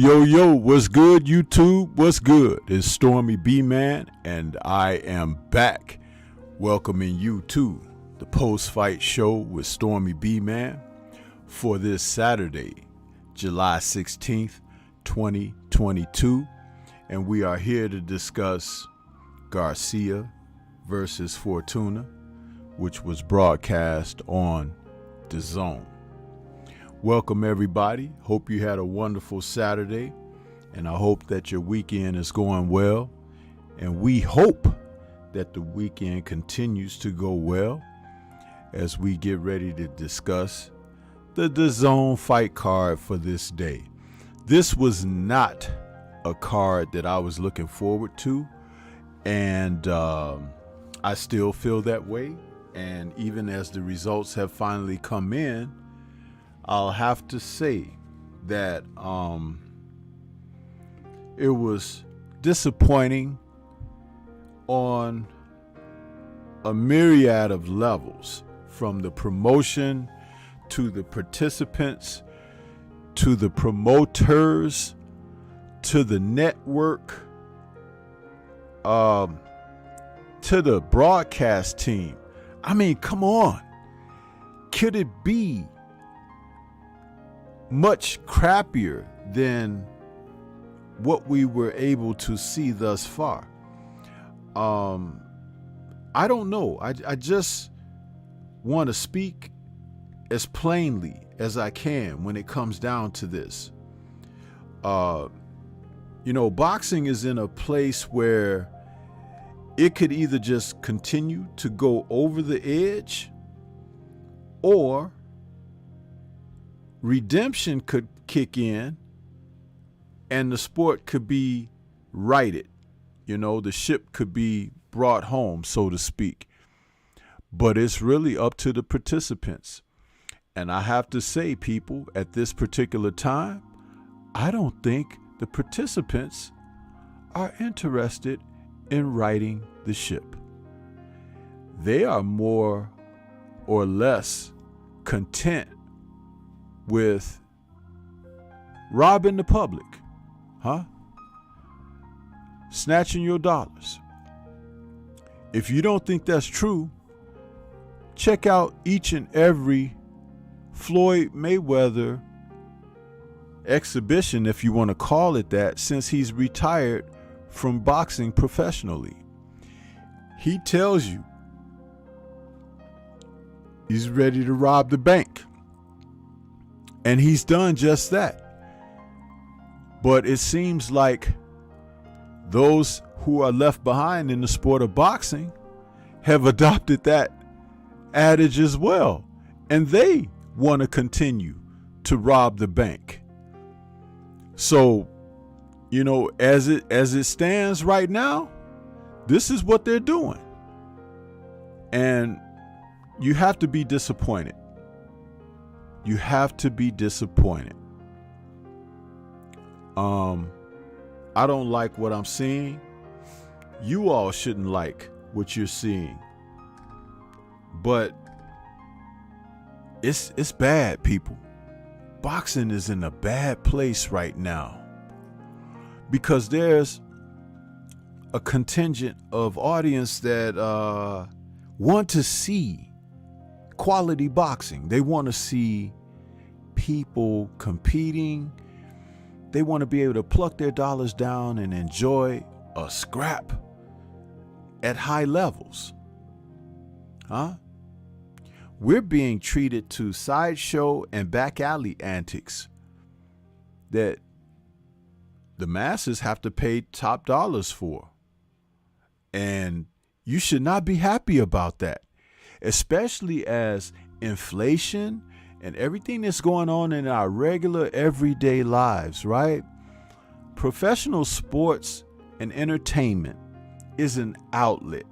Yo, what's good, YouTube? What's good? It's Stormybman, and I am back welcoming you to the post-fight show with Stormybman for this Saturday, July 16th, 2022. And we are here to discuss Garcia versus Fortuna, which was broadcast on Dazn. Welcome everybody. Hope you had a wonderful Saturday, and I hope that your weekend is going well, and we hope that the weekend continues to go well as we get ready to discuss the Dazn fight card for this day. This was not a card that I was looking forward to, and I still feel that way. And even as the results have finally come in, I'll have to say that it was disappointing on a myriad of levels, from the promotion to the participants to the promoters to the network to the broadcast team. I mean, come on. Could it be much crappier than what we were able to see thus far? I don't know. I just want to speak as plainly as I can when it comes down to this. Boxing is in a place where it could either just continue to go over the edge, or redemption could kick in and the sport could be righted. The ship could be brought home, so to speak. But it's really up to the participants. And I have to say, people, at this particular time, I don't think the participants are interested in righting the ship. They are more or less content with robbing the public, snatching your dollars. If you don't think that's true, check out each and every Floyd Mayweather exhibition, if you want to call it that, since he's retired from boxing professionally. He tells you he's ready to rob the bank. And he's done just that. But it seems like those who are left behind in the sport of boxing have adopted that adage as well. And they want to continue to rob the bank. So, as it stands right now, this is what they're doing. And you have to be disappointed. You have to be disappointed. I don't like what I'm seeing. You all shouldn't like what you're seeing. But it's bad, people. Boxing is in a bad place right now, because there's a contingent of audience that want to see quality boxing. They want to see people competing. They want to be able to pluck their dollars down and enjoy a scrap at high levels. We're being treated to sideshow and back alley antics that the masses have to pay top dollars for. And you should not be happy about that, especially as inflation and everything that's going on in our regular everyday lives, right? Professional sports and entertainment is an outlet.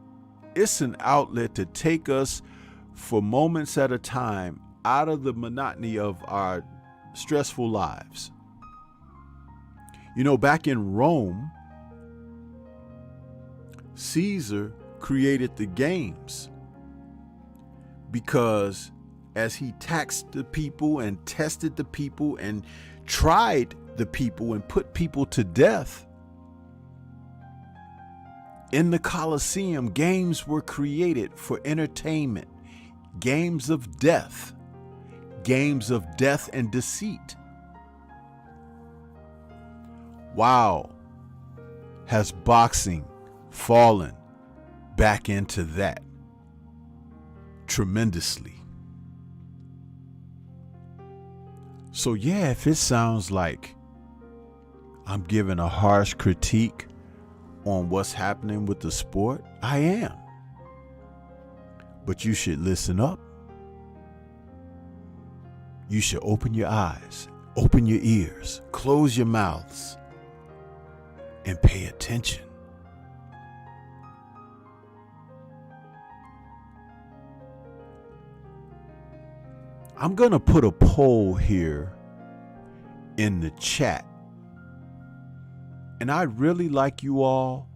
It's an outlet to take us for moments at a time out of the monotony of our stressful lives. Back in Rome, Caesar created the games because as he taxed the people and tested the people and tried the people and put people to death. In the Colosseum, games were created for entertainment, games of death and deceit. Wow, has boxing fallen back into that tremendously? So yeah, if it sounds like I'm giving a harsh critique on what's happening with the sport, I am. But you should listen up. You should open your eyes, open your ears, close your mouths, and pay attention. I'm going to put a poll here in the chat. And I'd really like you all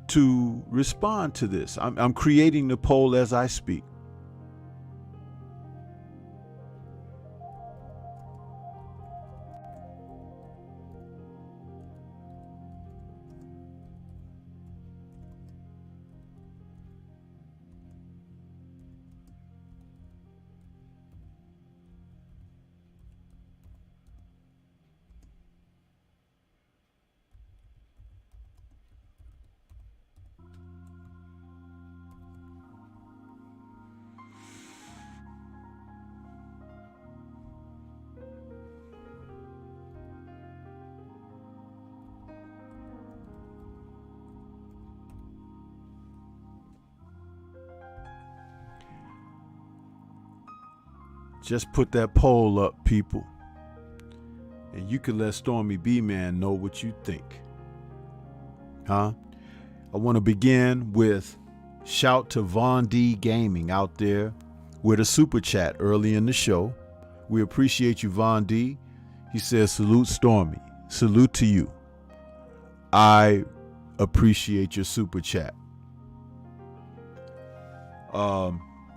to respond to this. I'm creating the poll as I speak. Just put that poll up, people. And you can let Stormy B-Man know what you think. I want to begin with shout to Von D Gaming out there with a super chat early in the show. We appreciate you, Von D. He says, salute Stormy. Salute to you. I appreciate your super chat.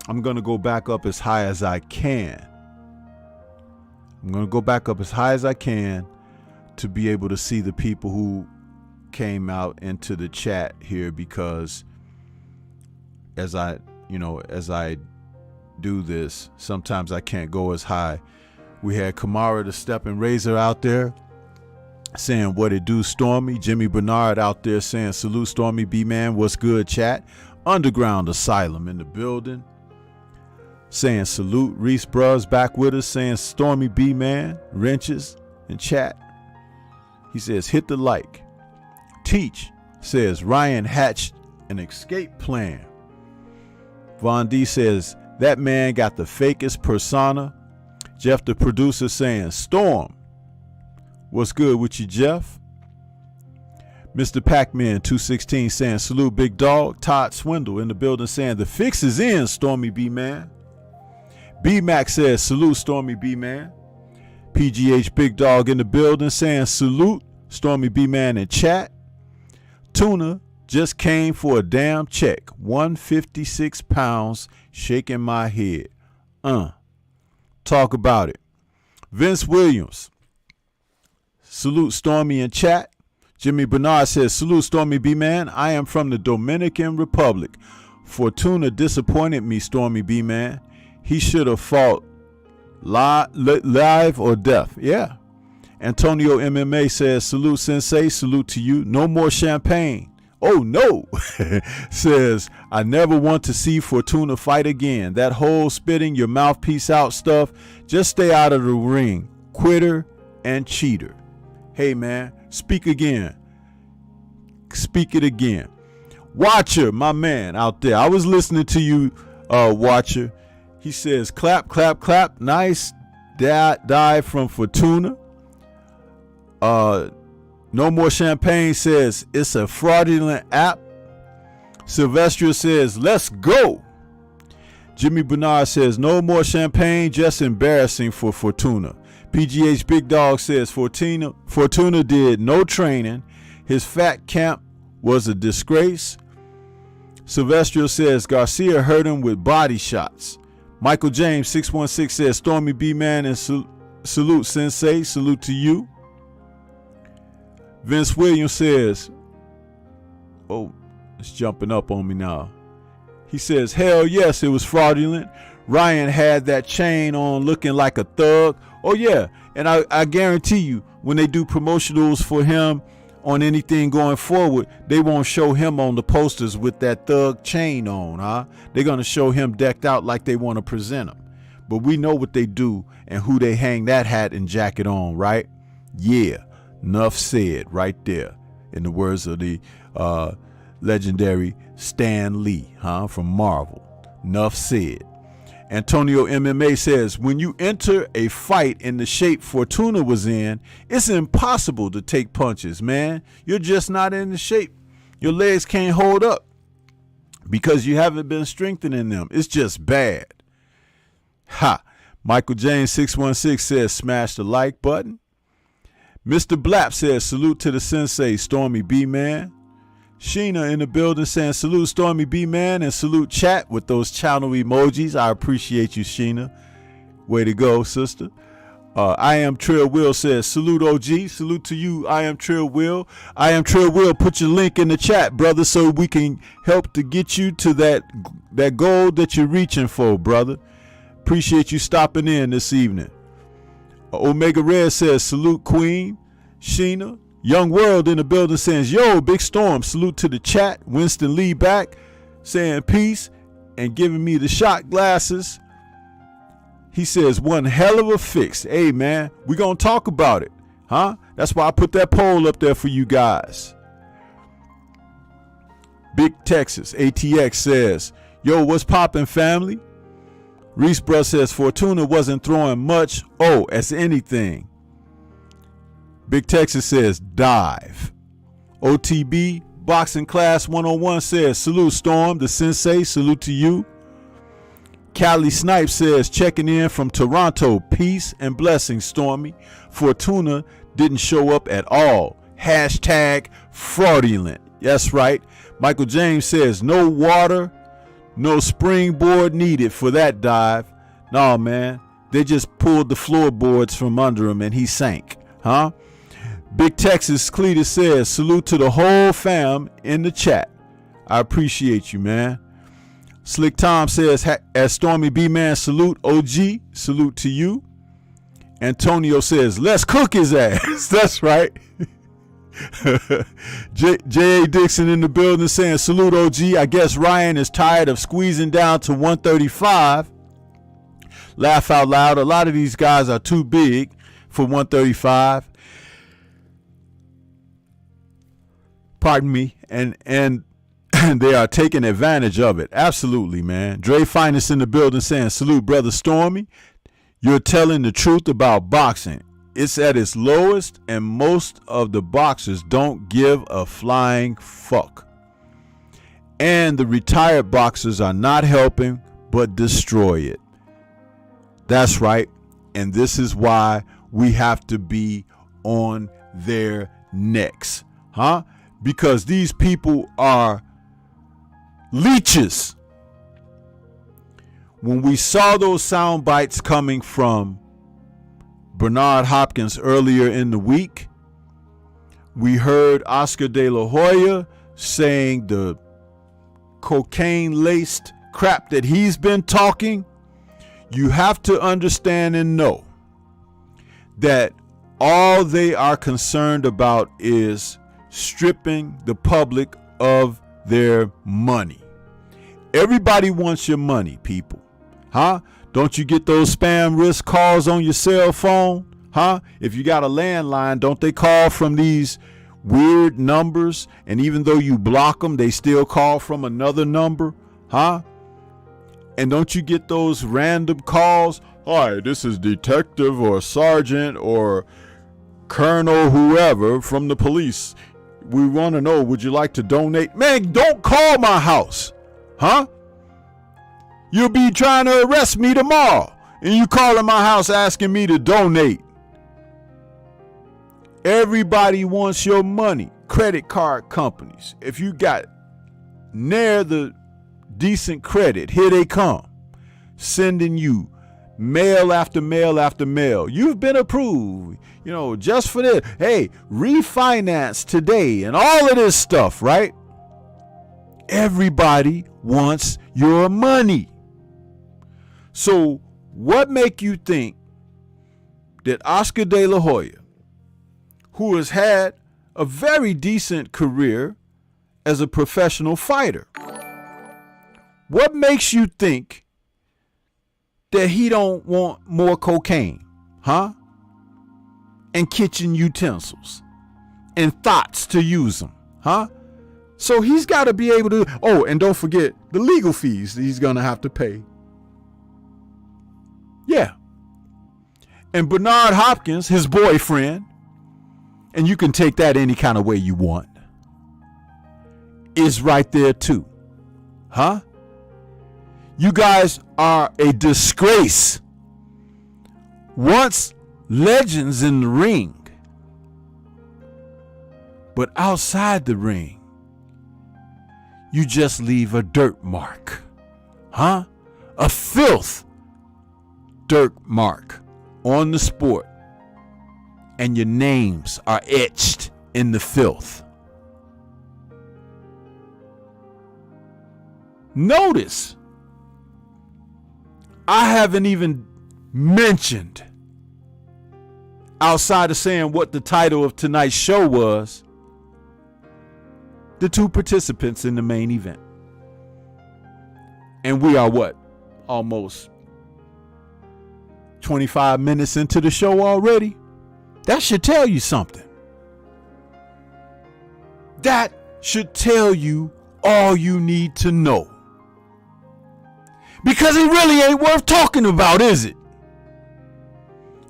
I'm going to go back up as high as I can. I'm going to go back up as high as I can to be able to see the people who came out into the chat here, because as I do this, sometimes I can't go as high. We had Kamara the Stepping Razor out there saying, what it do, Stormy? Jimmy Bernard out there saying, salute Stormy B-Man, what's good, chat? Underground Asylum in the building saying salute. Reese Bruz back with us saying Stormy B-Man, wrenches in chat. He says hit the like. Teach says Ryan hatched an escape plan. Von D says that man got the fakest persona. Jeff the producer saying Storm, what's good with you, Jeff? Mr. Pac-Man 216 saying salute big dog. Todd Swindle in the building saying the fix is in, Stormy B-Man. B-Mac says salute Stormy B-Man. PGH Big Dog in the building saying salute Stormy B-Man in chat. Tuna just came for a damn check. 156 pounds, shaking my head. Talk about it. Vince Williams, salute Stormy in chat. Jimmy Bernard says salute Stormy B-Man. I am from the Dominican Republic. Fortuna disappointed me, Stormy B-Man. He should have fought live or death. Yeah. Antonio MMA says salute Sensei, salute to you. No more champagne. Oh no. Says I never want to see Fortuna fight again. That whole spitting your mouthpiece out stuff, just stay out of the ring. Quitter and cheater. Hey man, speak again. Speak it again. Watcher, my man out there. I was listening to you, Watcher. He says, clap, clap, clap. Nice dive from Fortuna. No More Champagne says, it's a fraudulent app. Sylvester says, let's go. Jimmy Bernard says, no more champagne, just embarrassing for Fortuna. PGH Big Dog says, Fortuna did no training. His fat camp was a disgrace. Sylvester says, Garcia hurt him with body shots. Michael James 616 says Stormy B-Man and salute Sensei, salute to you. Vince Williams says, oh, it's jumping up on me now. He says, hell yes, it was fraudulent. Ryan had that chain on looking like a thug. Oh yeah, and I guarantee you, when they do promotionals for him on anything going forward, they won't show him on the posters with that thug chain on, huh? They're going to show him decked out like they want to present him. But we know what they do and who they hang that hat and jacket on, right? Yeah, enough said right there, in the words of the legendary Stan Lee, from Marvel. Enough said. Antonio MMA says, when you enter a fight in the shape Fortuna was in, it's impossible to take punches, man. You're just not in the shape. Your legs can't hold up because you haven't been strengthening them. It's just bad. Ha! Michael James 616 says, smash the like button. Mr. Blap says, salute to the sensei, Stormy B-Man. Sheena in the building saying, salute Stormy B-Man and salute chat with those channel emojis. I appreciate you, Sheena. Way to go, sister. I am Trill Will says, salute OG. Salute to you, I am Trill Will. I am Trill Will. Put your link in the chat, brother, so we can help to get you to that goal that you're reaching for, brother. Appreciate you stopping in this evening. Omega Red says, salute Queen. Sheena. Young World in the building says, yo, Big Storm, salute to the chat. Winston Lee back saying peace and giving me the shot glasses. He says, one hell of a fix. Hey, man, we're going to talk about it, huh? That's why I put that poll up there for you guys. Big Texas, ATX says, yo, what's poppin', family? Reese Bruh says, Fortuna wasn't throwing much, as anything. Big Texas says, dive. OTB Boxing Class 101 says, salute Storm, the sensei, salute to you. Callie Snipe says, checking in from Toronto, peace and blessings, Stormy. Fortuna didn't show up at all. Hashtag fraudulent. That's right. Michael James says, no water, no springboard needed for that dive. No, man, they just pulled the floorboards from under him and he sank, huh? Big Texas Cletus says, salute to the whole fam in the chat. I appreciate you, man. Slick Tom says, as Stormy B-Man, salute OG, salute to you. Antonio says, let's cook his ass. That's right. J.A. Dixon in the building saying, salute OG. I guess Ryan is tired of squeezing down to 135. Laugh out loud. A lot of these guys are too big for 135. Pardon me, and they are taking advantage of it. Absolutely, man. Dre Finest in the building saying, salute, brother Stormy. You're telling the truth about boxing. It's at its lowest, and most of the boxers don't give a flying fuck. And the retired boxers are not helping, but destroy it. That's right, and this is why we have to be on their necks, huh? Because these people are leeches. When we saw those sound bites coming from Bernard Hopkins earlier in the week, we heard Oscar De La Hoya saying the cocaine-laced crap that he's been talking. You have to understand and know that all they are concerned about is stripping the public of their money. Everybody wants your money, people. Huh? Don't you get those spam risk calls on your cell phone? Huh? If you got a landline, don't they call from these weird numbers? And even though you block them, they still call from another number? Huh? And don't you get those random calls? Hi, this is detective or sergeant or colonel whoever from the police. We want to know, would you like to donate? Man, don't call my house. Huh? You'll be trying to arrest me tomorrow. And you calling my house asking me to donate. Everybody wants your money. Credit card companies. If you got near the decent credit, here they come. Sending you mail after mail after mail. You've been approved, just for this. Hey, refinance today and all of this stuff, right? Everybody wants your money. So what make you think that Oscar De La Hoya, who has had a very decent career as a professional fighter, what makes you think that he don't want more cocaine, huh? And kitchen utensils and thoughts to use them, huh? So he's got to be able to, and don't forget the legal fees that he's going to have to pay. Yeah. And Bernard Hopkins, his boyfriend, and you can take that any kind of way you want, is right there too, huh? You guys are a disgrace. Once legends in the ring, but outside the ring, you just leave a dirt mark, huh? A filth dirt mark on the sport, and your names are etched in the filth. Notice, I haven't even mentioned, outside of saying what the title of tonight's show was, the two participants in the main event. And we are what? Almost 25 minutes into the show already? That should tell you something. That should tell you all you need to know. Because it really ain't worth talking about, is it?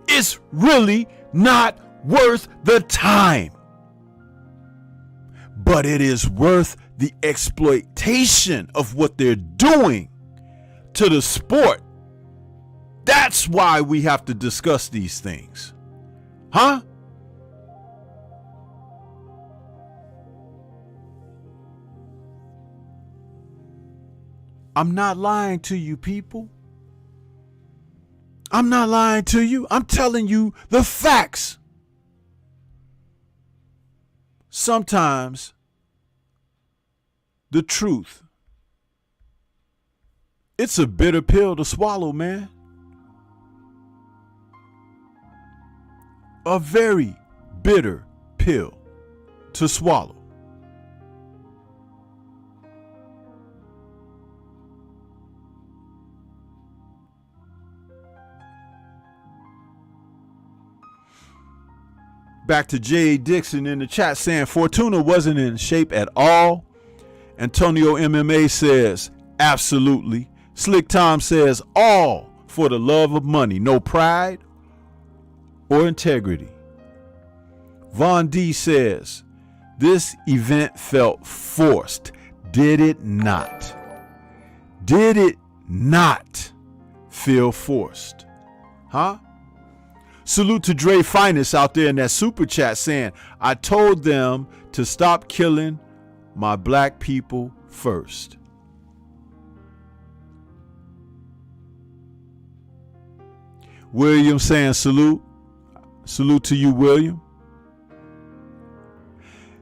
It's really not worth the time. But it is worth the exploitation of what they're doing to the sport. That's why we have to discuss these things. Huh? I'm not lying to you, people. I'm not lying to you. I'm telling you the facts. Sometimes the truth, it's a bitter pill to swallow, man. A very bitter pill to swallow. Back to J. Dixon in the chat saying Fortuna wasn't in shape at all. Antonio MMA says absolutely. Slick Tom says all for the love of money, no pride or integrity. Von D says this event felt forced. Did it not? Did it not feel forced? Huh? Salute to Dre Finest out there in that super chat saying, I told them to stop killing my black people first. William saying salute. Salute to you, William.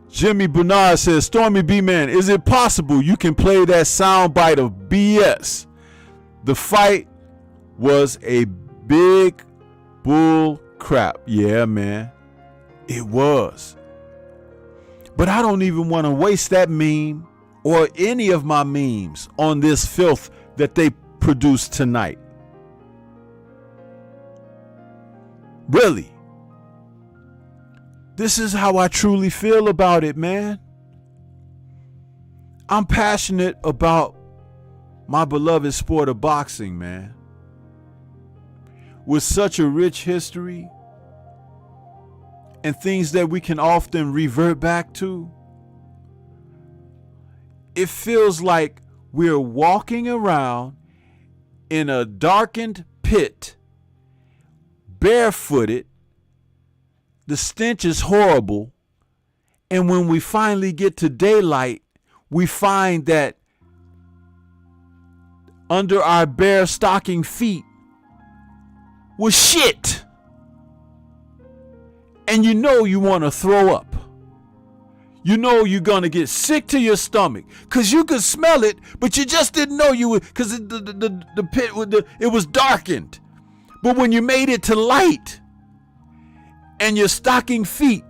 Jimmy Bernard says, Stormy B-Man, is it possible you can play that soundbite of BS? The fight was a big bull crap. Yeah, man. It was. But I don't even want to waste that meme or any of my memes on this filth that they produced tonight. Really. This is how I truly feel about it, man. I'm passionate about my beloved sport of boxing, man. With such a rich history and things that we can often revert back to, it feels like we're walking around in a darkened pit, barefooted. The stench is horrible. And when we finally get to daylight, we find that under our bare stocking feet was shit. And you know you want to throw up. You know you're going to get sick to your stomach because you could smell it, but you just didn't know you would, because the pit, it was darkened. But when you made it to light and your stocking feet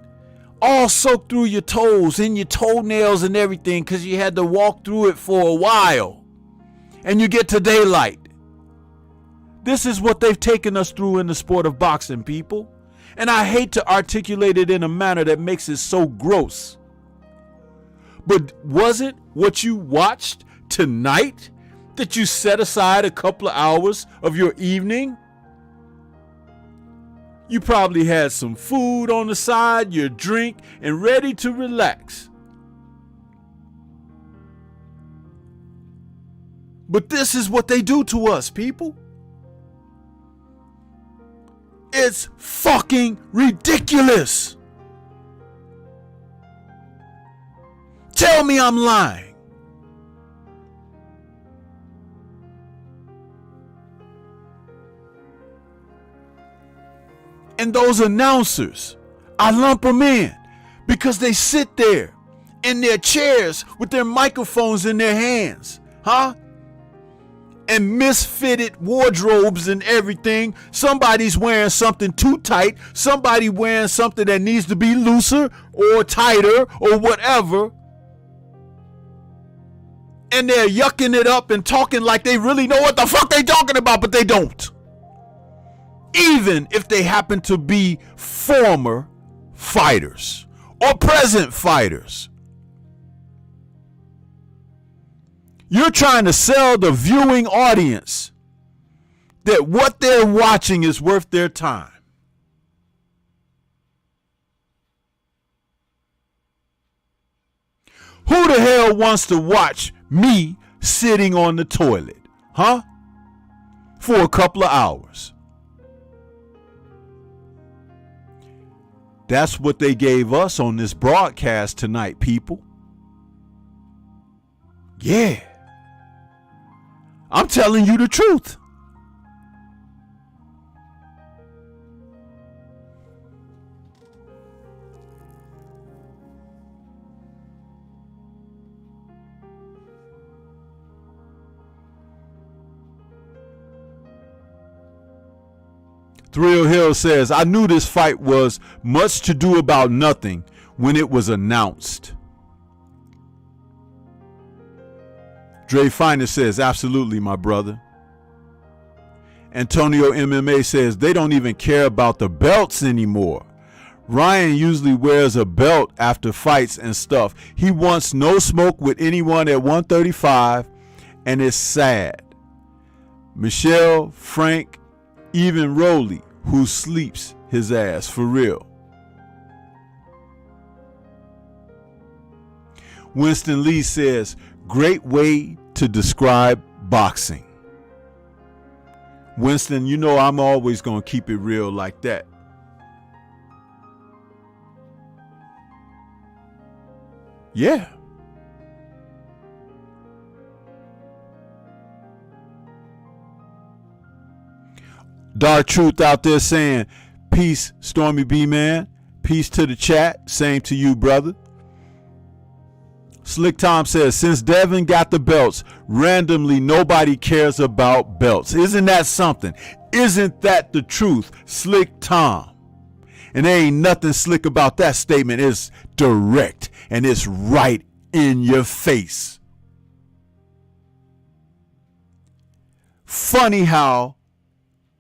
all soaked through your toes and your toenails and everything because you had to walk through it for a while, and you get to daylight. This is what they've taken us through in the sport of boxing, people. And I hate to articulate it in a manner that makes it so gross. But was it what you watched tonight that you set aside a couple of hours of your evening? You probably had some food on the side, your drink, and ready to relax. But this is what they do to us, people. It's fucking ridiculous. Tell me I'm lying. And those announcers, I lump them in because they sit there in their chairs with their microphones in their hands, and misfitted wardrobes and everything. Somebody's wearing something too tight. Somebody wearing something that needs to be looser or tighter or whatever. And they're yucking it up and talking like they really know what the fuck they talking about, but they don't. Even if they happen to be former fighters or present fighters. You're trying to sell the viewing audience that what they're watching is worth their time. Who the hell wants to watch me sitting on the toilet, for a couple of hours? That's what they gave us on this broadcast tonight, people. Yeah. I'm telling you the truth. Thrill Hill says, I knew this fight was much to do about nothing when it was announced. Dre Finest says, absolutely, my brother. Antonio MMA says, they don't even care about the belts anymore. Ryan usually wears a belt after fights and stuff. He wants no smoke with anyone at 135, and it's sad. Michelle, Frank, even Rolly, who sleeps his ass for real. Winston Lee says, great way to describe boxing. Winston, you know I'm always going to keep it real like that. Yeah. Dark Truth out there saying, peace, Stormy B man. Peace to the chat. Same to you, brother. Slick Tom says, since Devin got the belts, randomly nobody cares about belts. Isn't that something? Isn't that the truth, Slick Tom? And there ain't nothing slick about that statement. It's direct and it's right in your face. Funny how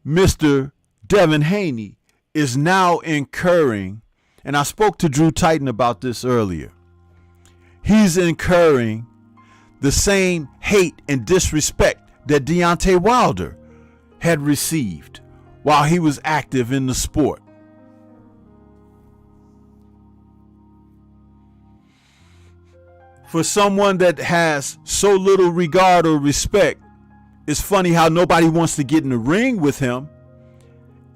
Mr. Devin Haney is now incurring, and I spoke to Drew Titan about this earlier, he's incurring the same hate and disrespect that Deontay Wilder had received while he was active in the sport. For someone that has so little regard or respect, it's funny how nobody wants to get in the ring with him,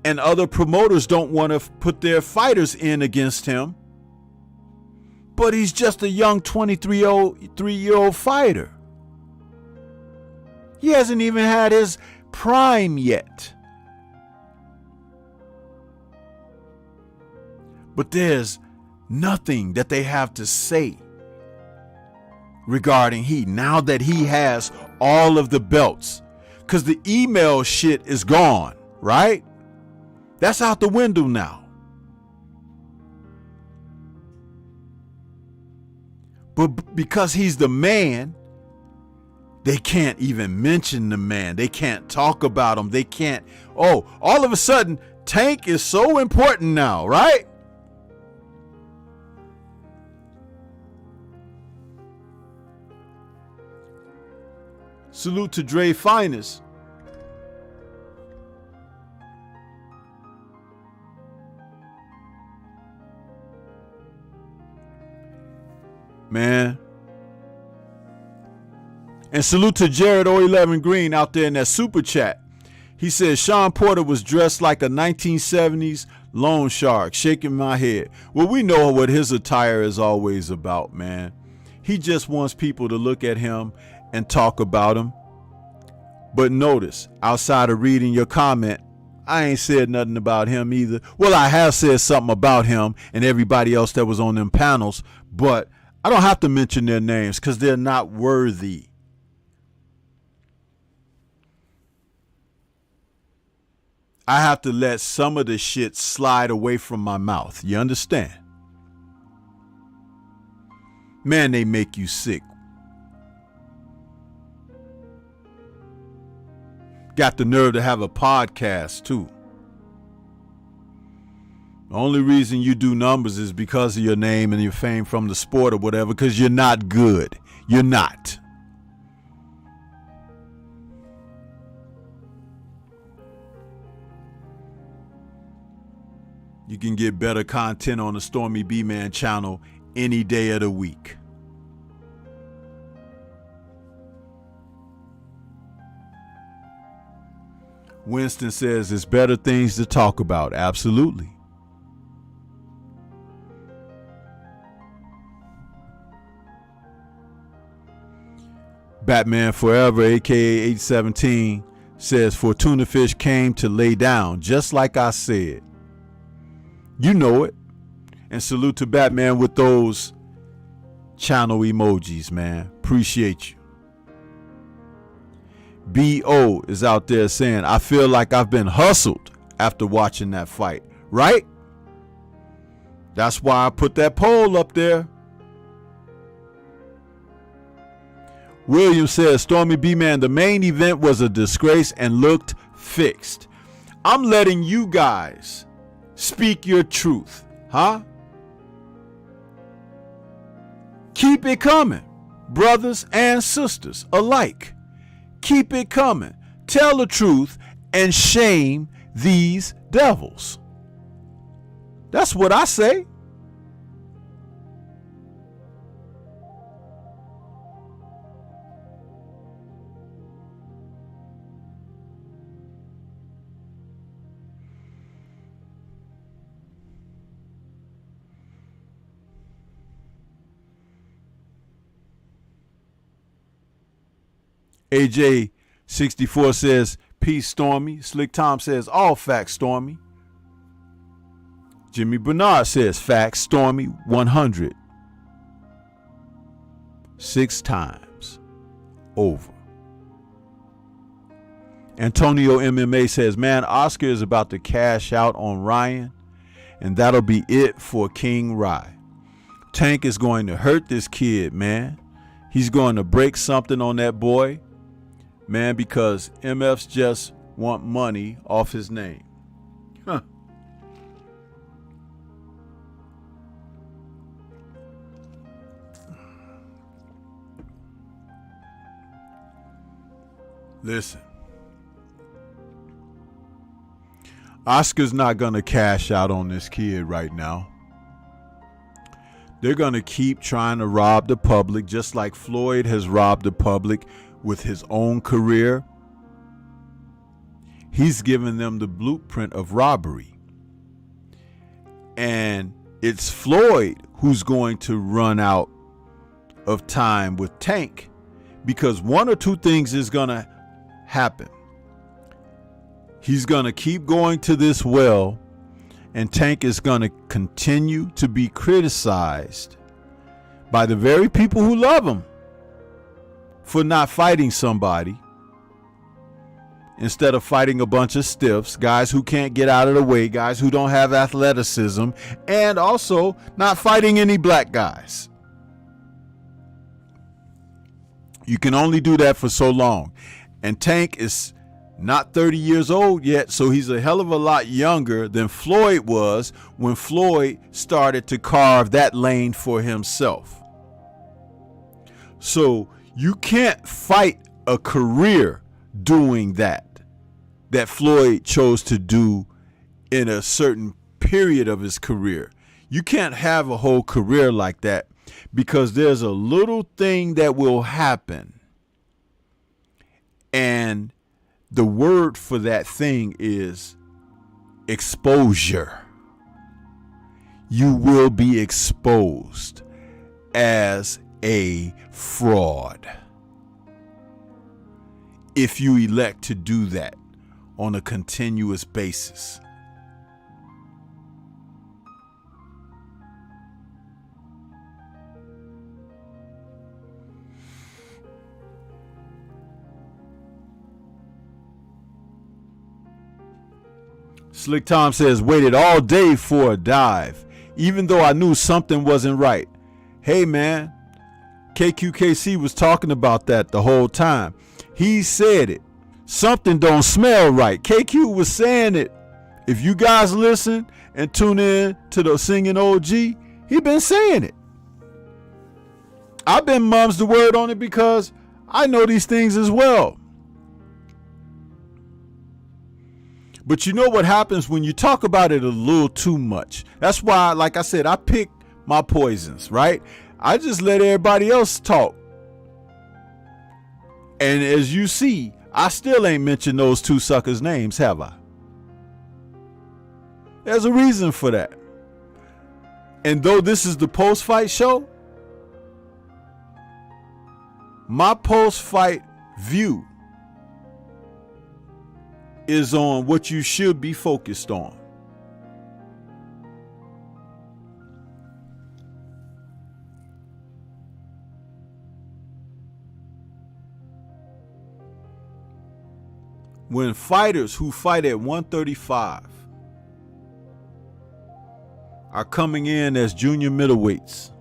and other promoters don't want to put their fighters in against him. But he's just a young 23-year-old fighter. He hasn't even had his prime yet. But there's nothing that they have to say regarding he now that he has all of the belts, because the email shit is gone, right? That's out the window now. But because he's the man, they can't even mention the man. They can't talk about him. They can't. Oh, all of a sudden, Tank is so important now, right? Salute to Dre Finest. Man. And salute to Jared 011 Green out there in that super chat. He says Sean Porter was dressed like a 1970s loan shark, shaking my head. Well, we know what his attire is always about, man. He just wants people to look at him and talk about him. But notice, outside of reading your comment, I ain't said nothing about him either. Well, I have said something about him and everybody else that was on them panels, but I don't have to mention their names because they're not worthy. I have to let some of the shit slide away from my mouth. You understand? Man, they make you sick. Got the nerve to have a podcast too. The only reason you do numbers is because of your name and your fame from the sport or whatever, because you're not good. You're not. You can get better content on the Stormy B-Man channel any day of the week. Winston says there's better things to talk about. Absolutely. Batman Forever, aka 817, says Fortuna Fish came to lay down, just like I said. You know it. And salute to Batman with those channel emojis, man. Appreciate you. B.O. is out there saying, I feel like I've been hustled after watching that fight. Right? That's why I put that poll up there. William says, Stormy B-Man, the main event was a disgrace and looked fixed. I'm letting you guys speak your truth, huh? Keep it coming, brothers and sisters alike. Keep it coming. Tell the truth and shame these devils. That's what I say. AJ64 says, peace, Stormy. Slick Tom says, all facts, Stormy. Jimmy Bernard says, facts, Stormy, 100. 6 times over. Antonio MMA says, man, Oscar is about to cash out on Ryan, and that'll be it for King Rye. Tank is going to hurt this kid, man. He's going to break something on that boy. Man, because MFs just want money off his name. Huh. Listen. Oscar's not going to cash out on this kid right now. They're going to keep trying to rob the public, just like Floyd has robbed the public with his own career. He's given them the blueprint of robbery. And it's Floyd who's going to run out of time with Tank, because one or two things is going to happen. He's going to keep going to this well, And Tank is going to continue to be criticized by the very people who love him for not fighting somebody instead of fighting a bunch of stiffs, guys who can't get out of the way, guys who don't have athleticism, and also not fighting any black guys. You can only do that for so long. And Tank is not 30 years old yet, so he's a hell of a lot younger than Floyd was when Floyd started to carve that lane for himself. So you can't fight a career doing that Floyd chose to do in a certain period of his career. You can't have a whole career like that, because there's a little thing that will happen, and the word for that thing is exposure. You will be exposed as a fraud if you elect to do that on a continuous basis. Slick Tom says, waited all day for a dive, even though I knew something wasn't right. Hey man, KQKC was talking about that the whole time. He said it. Something don't smell right. KQ was saying it. If you guys listen and tune in to the Singing OG, he been saying it. I've been mums the word on it because I know these things as well. But you know what happens when you talk about it a little too much? That's why, like I said, I pick my poisons, right? I just let everybody else talk. And as you see, I still ain't mentioned those two suckers' names, have I? There's a reason for that. And though this is the post-fight show, my post-fight view is on what you should be focused on. When fighters who fight at 135 are coming in as junior middleweights,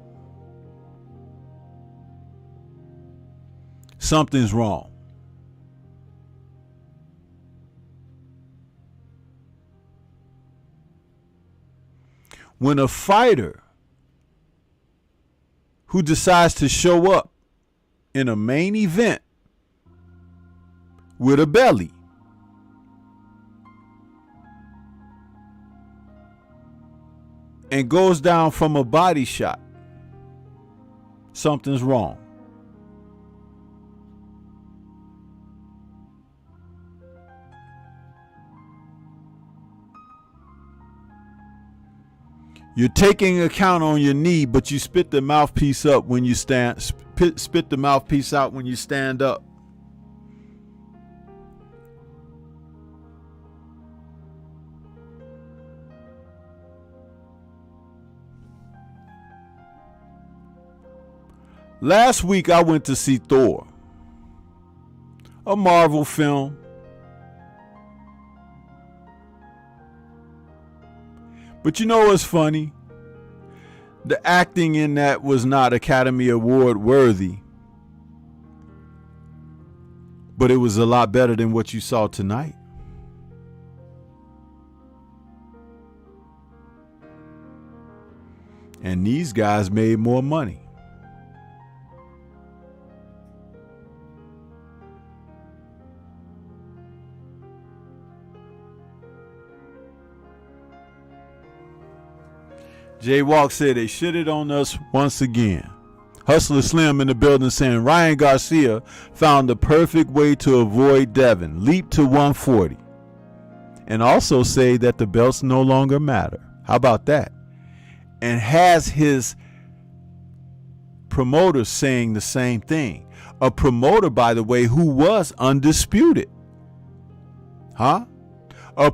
something's wrong. When a fighter who decides to show up in a main event with a belly and goes down from a body shot, something's wrong. You're taking account on your knee, but you spit the mouthpiece up when you stand. Spit the mouthpiece out when you stand up. Last week I went to see Thor, a Marvel film. But you know what's funny? The acting in that was not Academy Award worthy. But it was a lot better than what you saw tonight. And these guys made more money. Jay Walk said they shitted on us once again. Hustler Slim in the building saying Ryan Garcia found the perfect way to avoid Devin. Leap to 140. And also say that the belts no longer matter. How about that? And has his promoter saying the same thing. A promoter, by the way, who was undisputed. A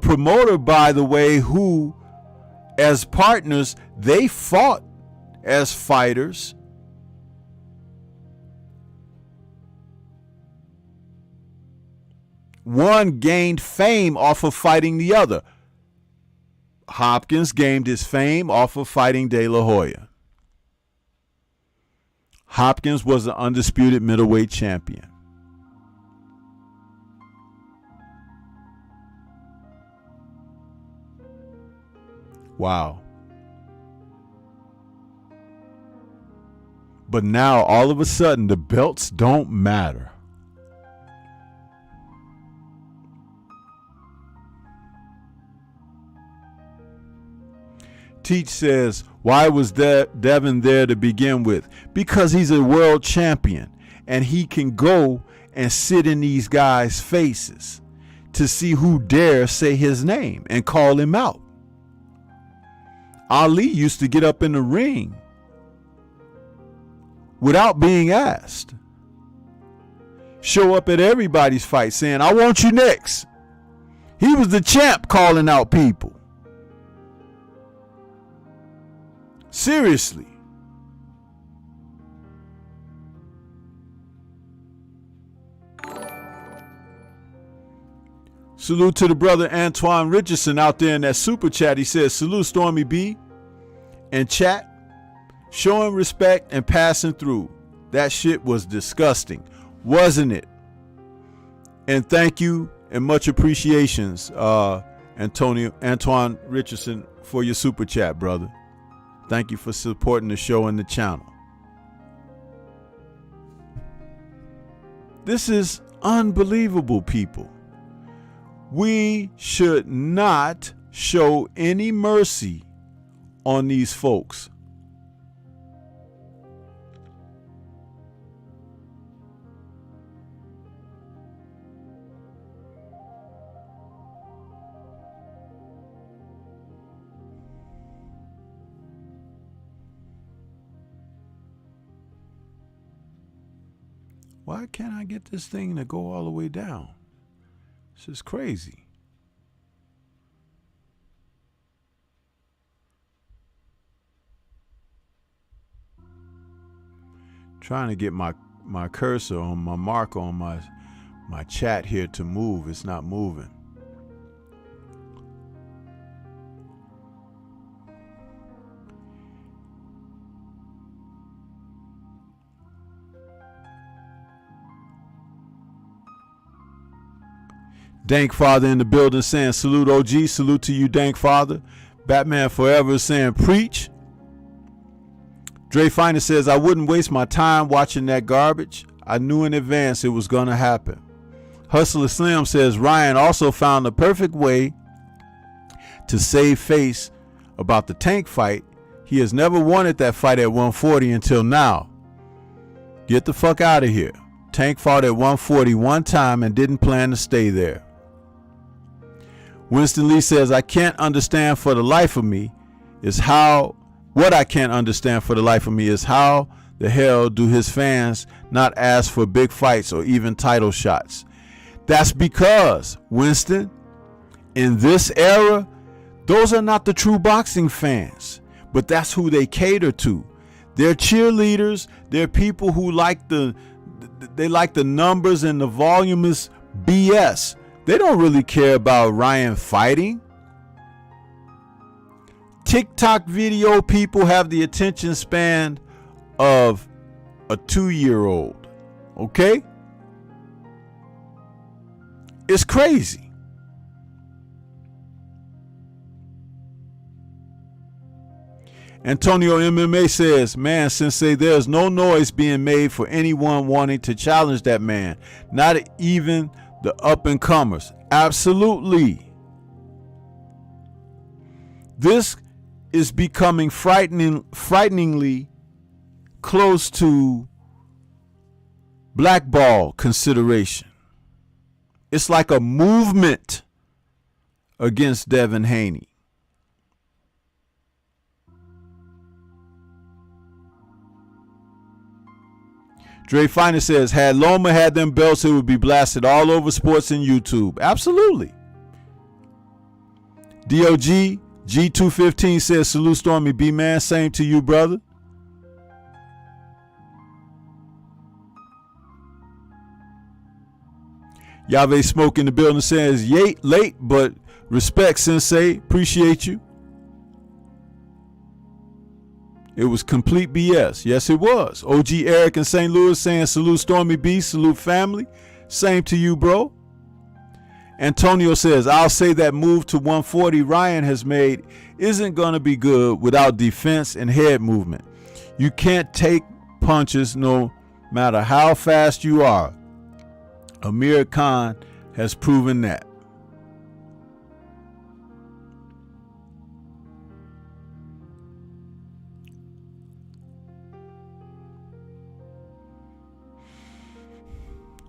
promoter, by the way, who as partners, they fought as fighters. One gained fame off of fighting the other. Hopkins gained his fame off of fighting De La Hoya. Hopkins was the undisputed middleweight champion. Wow. But now, all of a sudden, the belts don't matter. Teach says, why was Devin there to begin with? Because he's a world champion and he can go and sit in these guys' faces to see who dare say his name and call him out. Ali used to get up in the ring without being asked. Show up at everybody's fight saying, I want you next. He was the champ calling out people. Seriously. Salute to the brother Antoine Richardson out there in that super chat. He says, salute Stormy B and chat, showing respect and passing through. That shit was disgusting, wasn't it? And thank you and much appreciations, Antoine Richardson, for your super chat, brother. Thank you for supporting the show and the channel. This is unbelievable, people. We should not show any mercy on these folks. Why can't I get this thing to go all the way down? This is crazy. Trying to get my cursor on my marker on my chat here to move. It's not moving. Dank Father in the building saying, salute OG, salute to you, Dank Father. Batman Forever saying, preach. Dre Finer says, I wouldn't waste my time watching that garbage. I knew in advance it was going to happen. Hustler Slim says, Ryan also found the perfect way to save face about the Tank fight. He has never wanted that fight at 140 until now. Get the fuck out of here. Tank fought at 140 one time and didn't plan to stay there. Winston Lee says, I can't understand for the life of me is how the hell do his fans not ask for big fights or even title shots? That's because, Winston, in this era, those are not the true boxing fans, but that's who they cater to. They're cheerleaders. They're people who like the numbers and the voluminous BS. They don't really care about Ryan fighting. TikTok video people have the attention span of a 2-year-old. Okay? It's crazy. Antonio MMA says, man, Sensei, there's no noise being made for anyone wanting to challenge that man. Not even the up-and-comers. Absolutely. This is becoming frighteningly close to blackball consideration. It's like a movement against Devin Haney. Dre Finer says, had Loma had them belts, it would be blasted all over sports and YouTube. Absolutely. DOG, G215 says, salute Stormy B, man. Same to you, brother. Yave Smoke in the building says, yay, late, but respect, Sensei. Appreciate you. It was complete BS. Yes, it was. OG Eric in St. Louis saying, salute Stormy B, salute family. Same to you, bro. Antonio says, I'll say that move to 140 Ryan has made isn't going to be good without defense and head movement. You can't take punches no matter how fast you are. Amir Khan has proven that.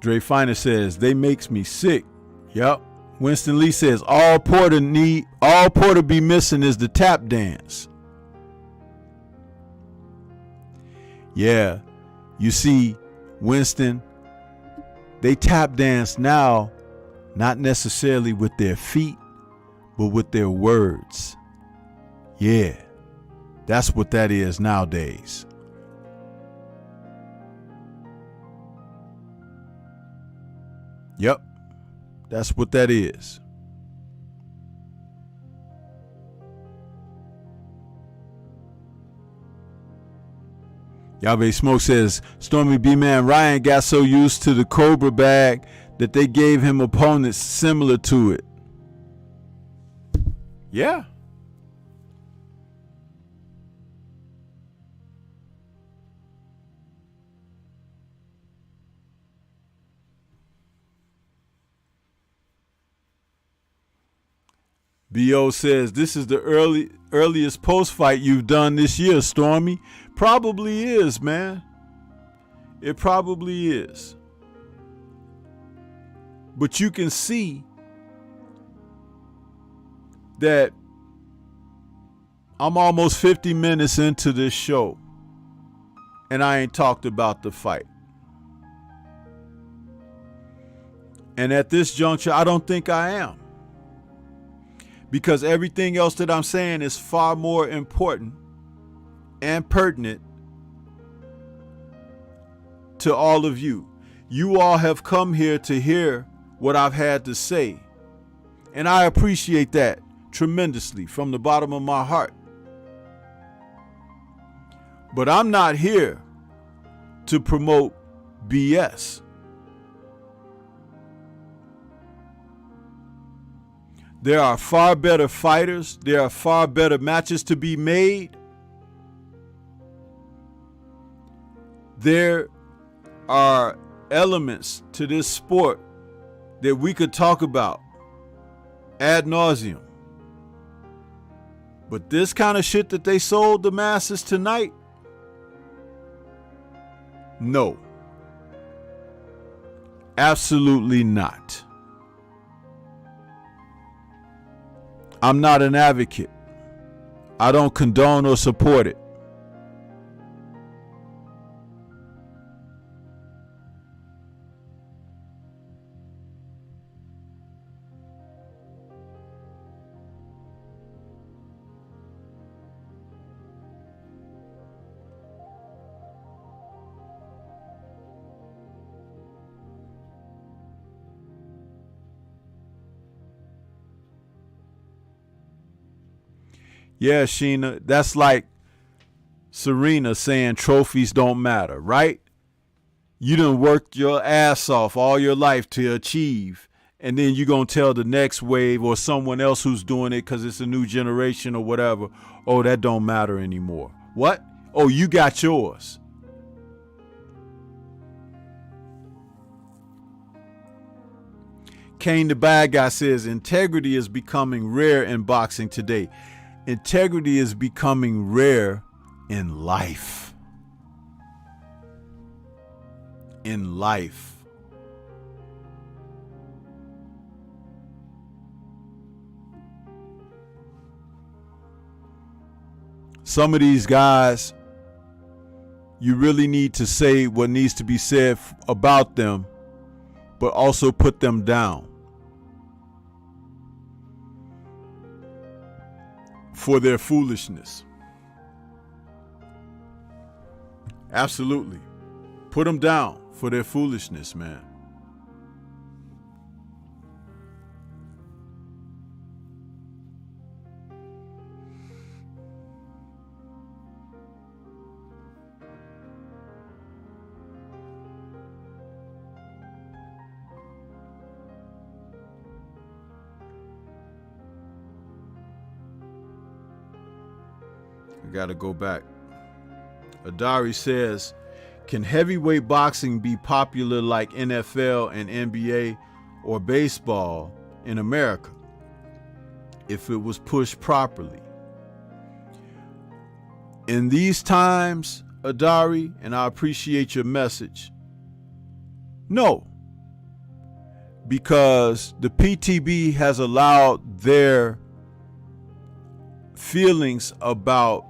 Dre Finer says, they makes me sick. Yep. Winston Lee says, all Porter be missing is the tap dance. Yeah. You see, Winston, they tap dance now, not necessarily with their feet, but with their words. Yeah. That's what that is nowadays. Yep. That's what that is. Yahweh Smoke says, Stormy B-Man Ryan got so used to the Cobra bag that they gave him opponents similar to it. Yeah. B.O. says, this is the earliest post-fight you've done this year, Stormy. Probably is, man. It probably is. But you can see that I'm almost 50 minutes into this show, and I ain't talked about the fight. And at this juncture, I don't think I am. Because everything else that I'm saying is far more important and pertinent to all of you. You all have come here to hear what I've had to say. And I appreciate that tremendously from the bottom of my heart. But I'm not here to promote BS. There are far better fighters. There are far better matches to be made. There are elements to this sport that we could talk about ad nauseum. But this kind of shit that they sold the masses tonight, no. Absolutely not. I'm not an advocate. I don't condone or support it. Yeah, Sheena, that's like Serena saying trophies don't matter, right? You done worked your ass off all your life to achieve, and then you're going to tell the next wave or someone else who's doing it because it's a new generation or whatever, oh, that don't matter anymore. What? Oh, you got yours. Kane the bad guy says, integrity is becoming rare in boxing today. Integrity is becoming rare in life. In life. Some of these guys, you really need to say what needs to be said about them, but also put them down. for their foolishness. Absolutely. Put them down for their foolishness, man. I gotta go back. Adari says, can heavyweight boxing be popular like NFL and NBA or baseball in America if it was pushed properly? In these times, Adari, and I appreciate your message, no. Because the PTB has allowed their feelings about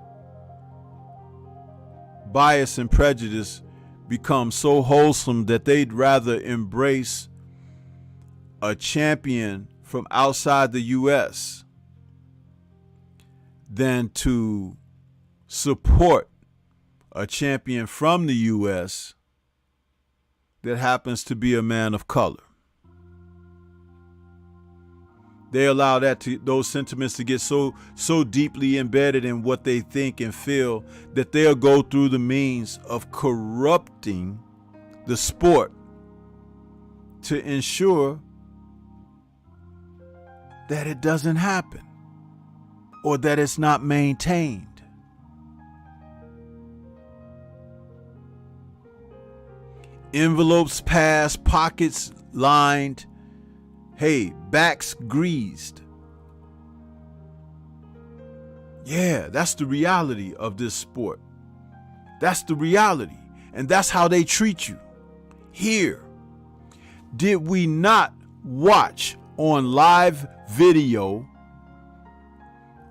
bias and prejudice become so wholesome that they'd rather embrace a champion from outside the U.S. than to support a champion from the U.S. that happens to be a man of color. They allow those sentiments to get so deeply embedded in what they think and feel that they'll go through the means of corrupting the sport to ensure that it doesn't happen or that it's not maintained. Envelopes passed, pockets lined, hey, backs greased. Yeah, that's the reality of this sport. That's the reality. And that's how they treat you. Here, did we not watch on live video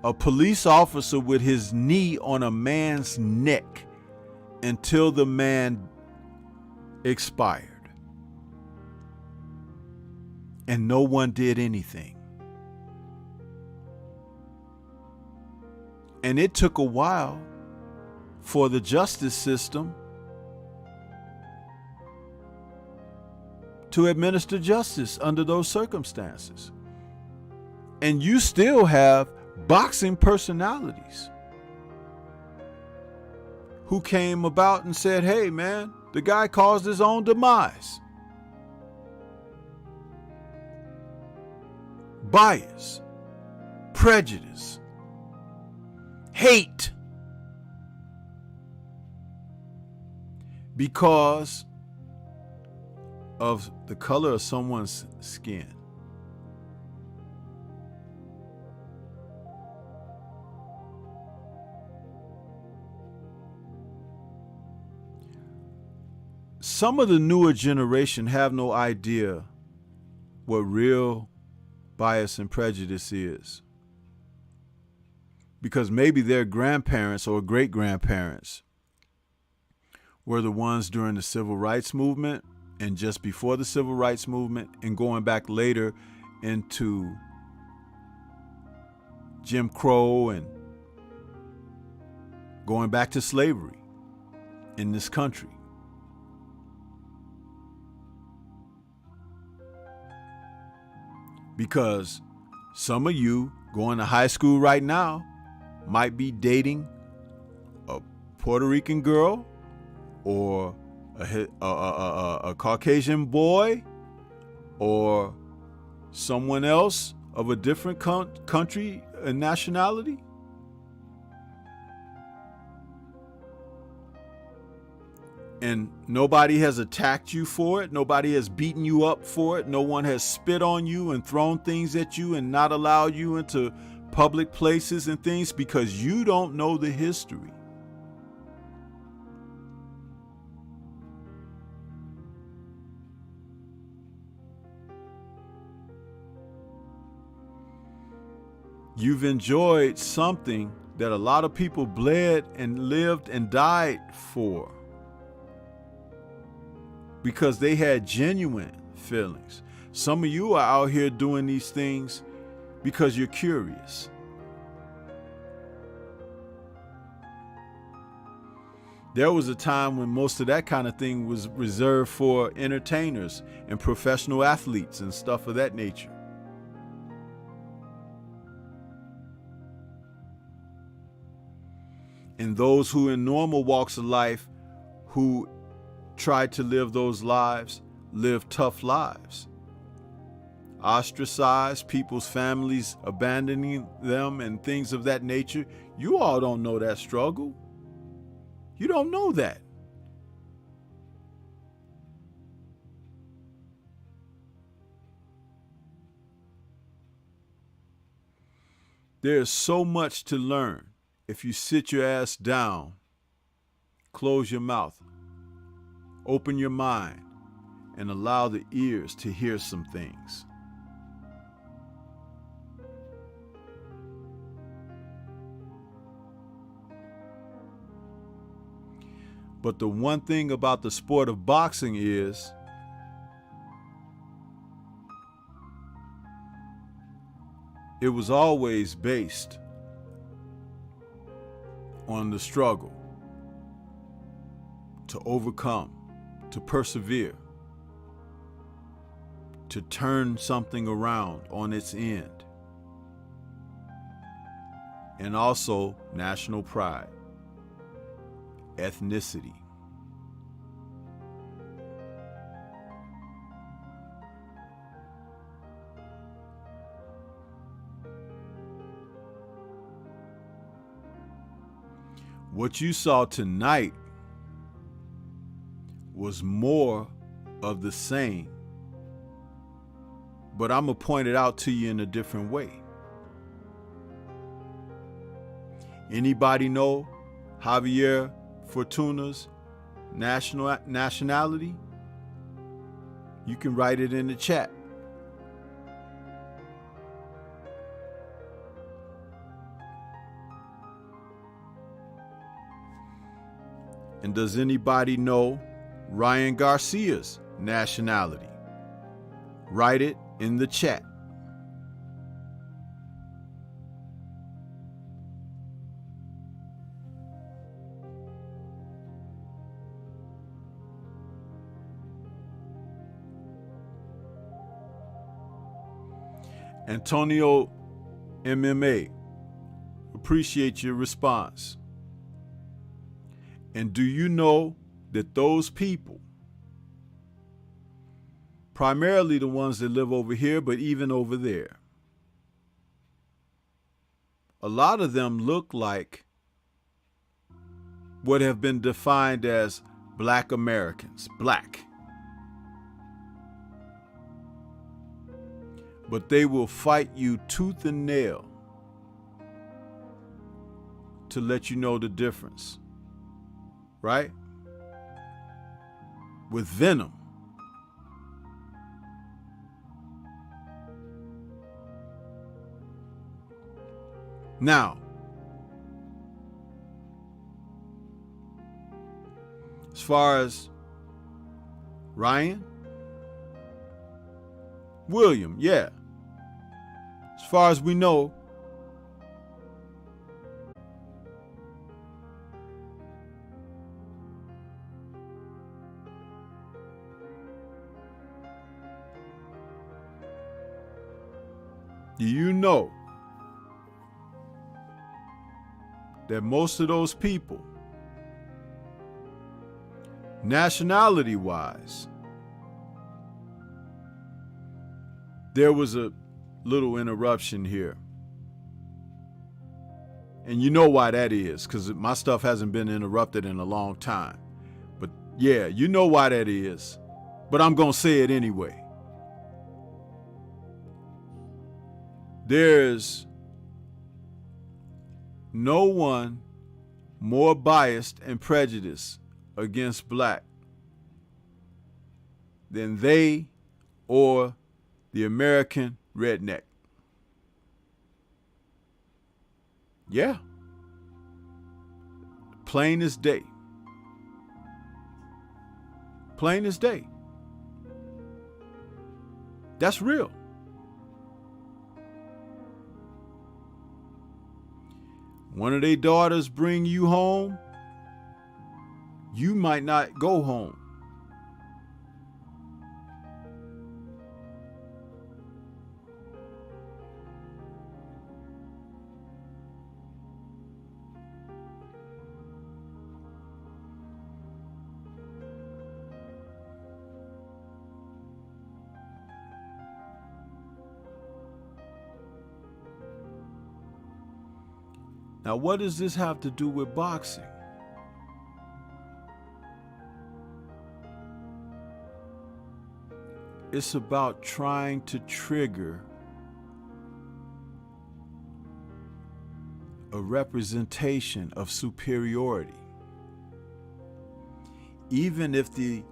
a police officer with his knee on a man's neck until the man expired? And no one did anything. And it took a while for the justice system to administer justice under those circumstances. And you still have boxing personalities who came about and said, hey man, the guy caused his own demise. Bias, prejudice, hate, because of the color of someone's skin. Some of the newer generation have no idea what real bias and prejudice is, because maybe their grandparents or great-grandparents were the ones during the civil rights movement and just before the civil rights movement and going back later into Jim Crow and going back to slavery in this country. Because some of you going to high school right now might be dating a Puerto Rican girl or a Caucasian boy or someone else of a different country and nationality. And nobody has attacked you for it. Nobody has beaten you up for it. No one has spit on you and thrown things at you and not allowed you into public places and things because you don't know the history. You've enjoyed something that a lot of people bled and lived and died for, because they had genuine feelings. Some of you are out here doing these things because you're curious. There was a time when most of that kind of thing was reserved for entertainers and professional athletes and stuff of that nature. And those who in normal walks of life who tried to live those lives, live tough lives. Ostracized, people's families abandoning them and things of that nature. You all don't know that struggle. You don't know that. There's so much to learn if you sit your ass down, close your mouth, open your mind, and allow the ears to hear some things. But the one thing about the sport of boxing is it was always based on the struggle to overcome, to persevere, to turn something around on its end, and also national pride. Ethnicity. What you saw tonight was more of the same, but I'm going to point it out to you in a different way. Anybody know Javier Fortuna's nationality? You can write it in the chat. And does anybody know Ryan Garcia's nationality? Write it in the chat. Antonio MMA, appreciate your response. And do you know that those people, primarily the ones that live over here, but even over there, a lot of them look like what have been defined as Black Americans, black. But they will fight you tooth and nail to let you know the difference, right? With venom. Now, as far as Ryan, William, yeah. As far as we know, do you know that most of those people, nationality-wise, there was a little interruption here. And you know why that is, because my stuff hasn't been interrupted in a long time. But yeah, you know why that is. But I'm going to say it anyway. There's no one more biased and prejudiced against black than they or the American redneck. Yeah. Plain as day. Plain as day. That's real. One of their daughters bring you home, you might not go home. Now, what does this have to do with boxing? It's about trying to trigger a representation of superiority. Even if the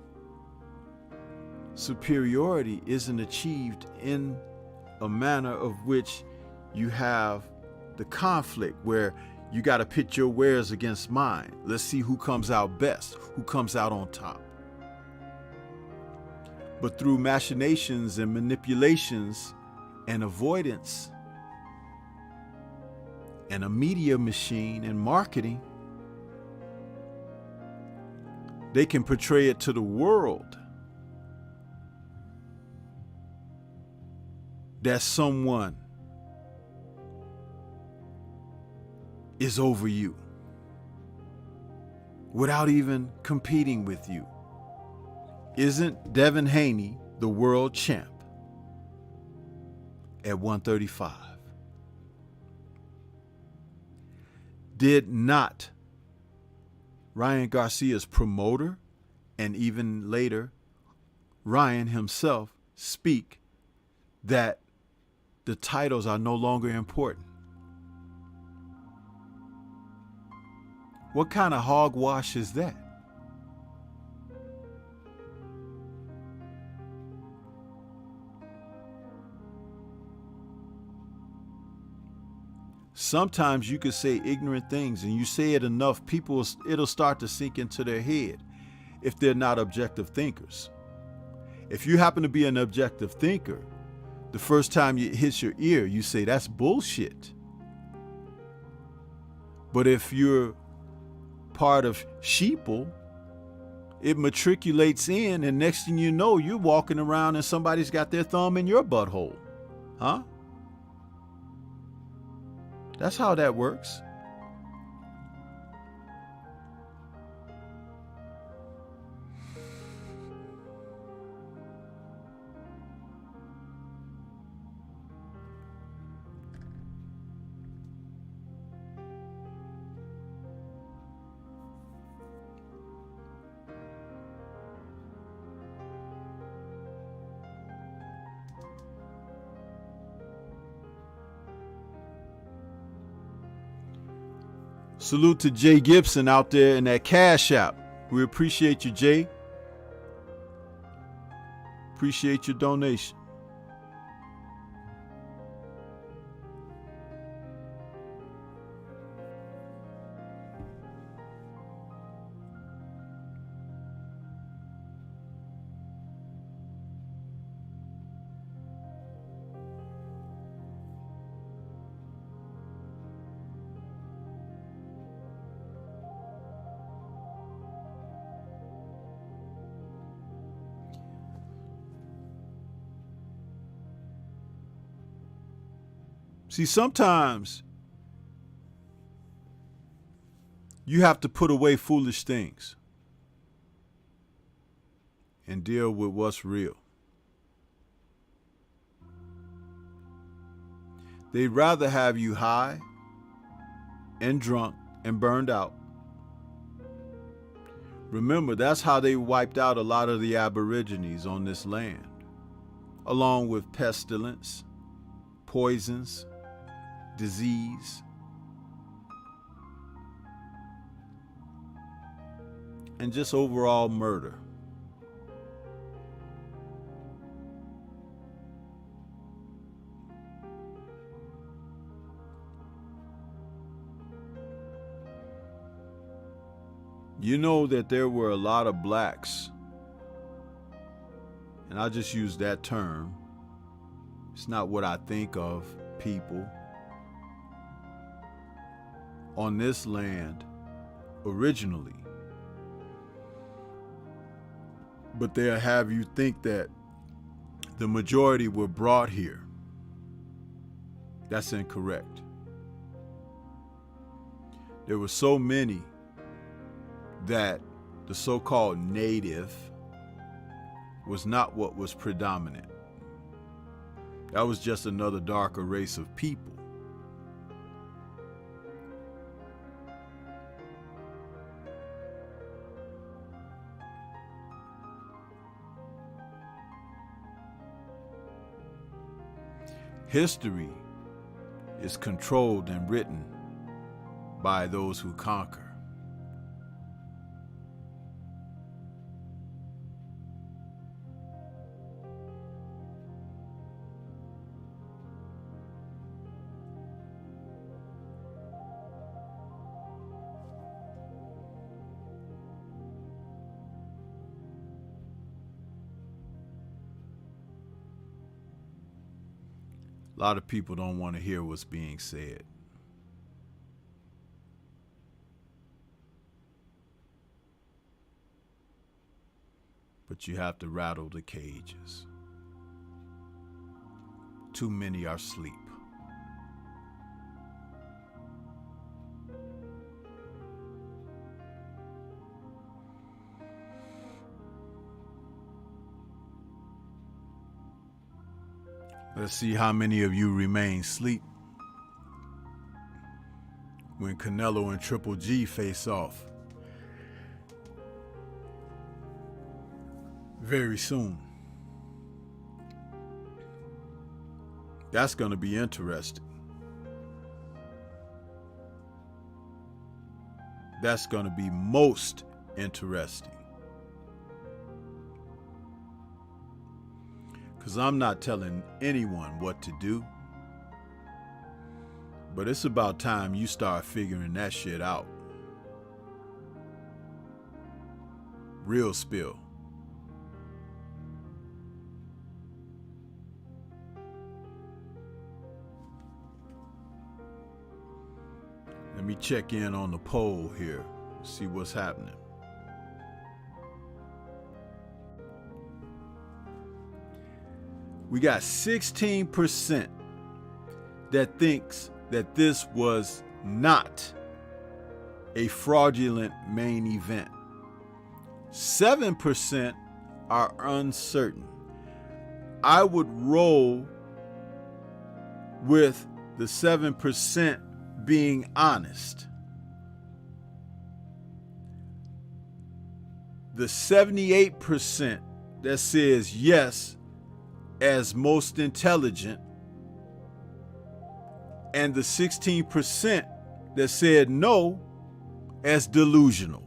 superiority isn't achieved in a manner of which you have the conflict where you got to pit your wares against mine. Let's see who comes out best, who comes out on top. But through machinations and manipulations and avoidance and a media machine and marketing, they can portray it to the world that someone is over you without even competing with you. Isn't Devin Haney the world champ at 135? Did not Ryan Garcia's promoter and even later Ryan himself speak that the titles are no longer important? What kind of hogwash is that? Sometimes you can say ignorant things, and you say it enough, it'll start to sink into their head if they're not objective thinkers. If you happen to be an objective thinker, the first time it hits your ear, you say, that's bullshit. But if you're part of sheeple, it matriculates in, and next thing you know, you're walking around and somebody's got their thumb in your butthole. Huh? That's how that works. Salute to Jay Gibson out there in that Cash App. We appreciate you, Jay. Appreciate your donation. See, sometimes you have to put away foolish things and deal with what's real. They'd rather have you high and drunk and burned out. Remember, that's how they wiped out a lot of the Aborigines on this land, along with pestilence, poisons, disease, and just overall murder. You know that there were a lot of blacks, and I'll just use that term. It's not what I think of people on this land originally But they'll have you think that the majority were brought here. That's incorrect. There were so many that the so-called native was not what was predominant. That was just another darker race of people. History is controlled and written by those who conquer. A lot of people don't want to hear what's being said. But you have to rattle the cages. Too many are asleep. Let's see how many of you remain asleep when Canelo and Triple G face off very soon. That's going to be interesting. That's going to be most interesting. Because I'm not telling anyone what to do. But it's about time you start figuring that shit out. Real spill. Let me check in on the poll here, see what's happening. We got 16% that thinks that this was not a fraudulent main event. 7% are uncertain. I would roll with the 7% being honest. The 78% that says yes as most intelligent, and the 16% that said no as delusional.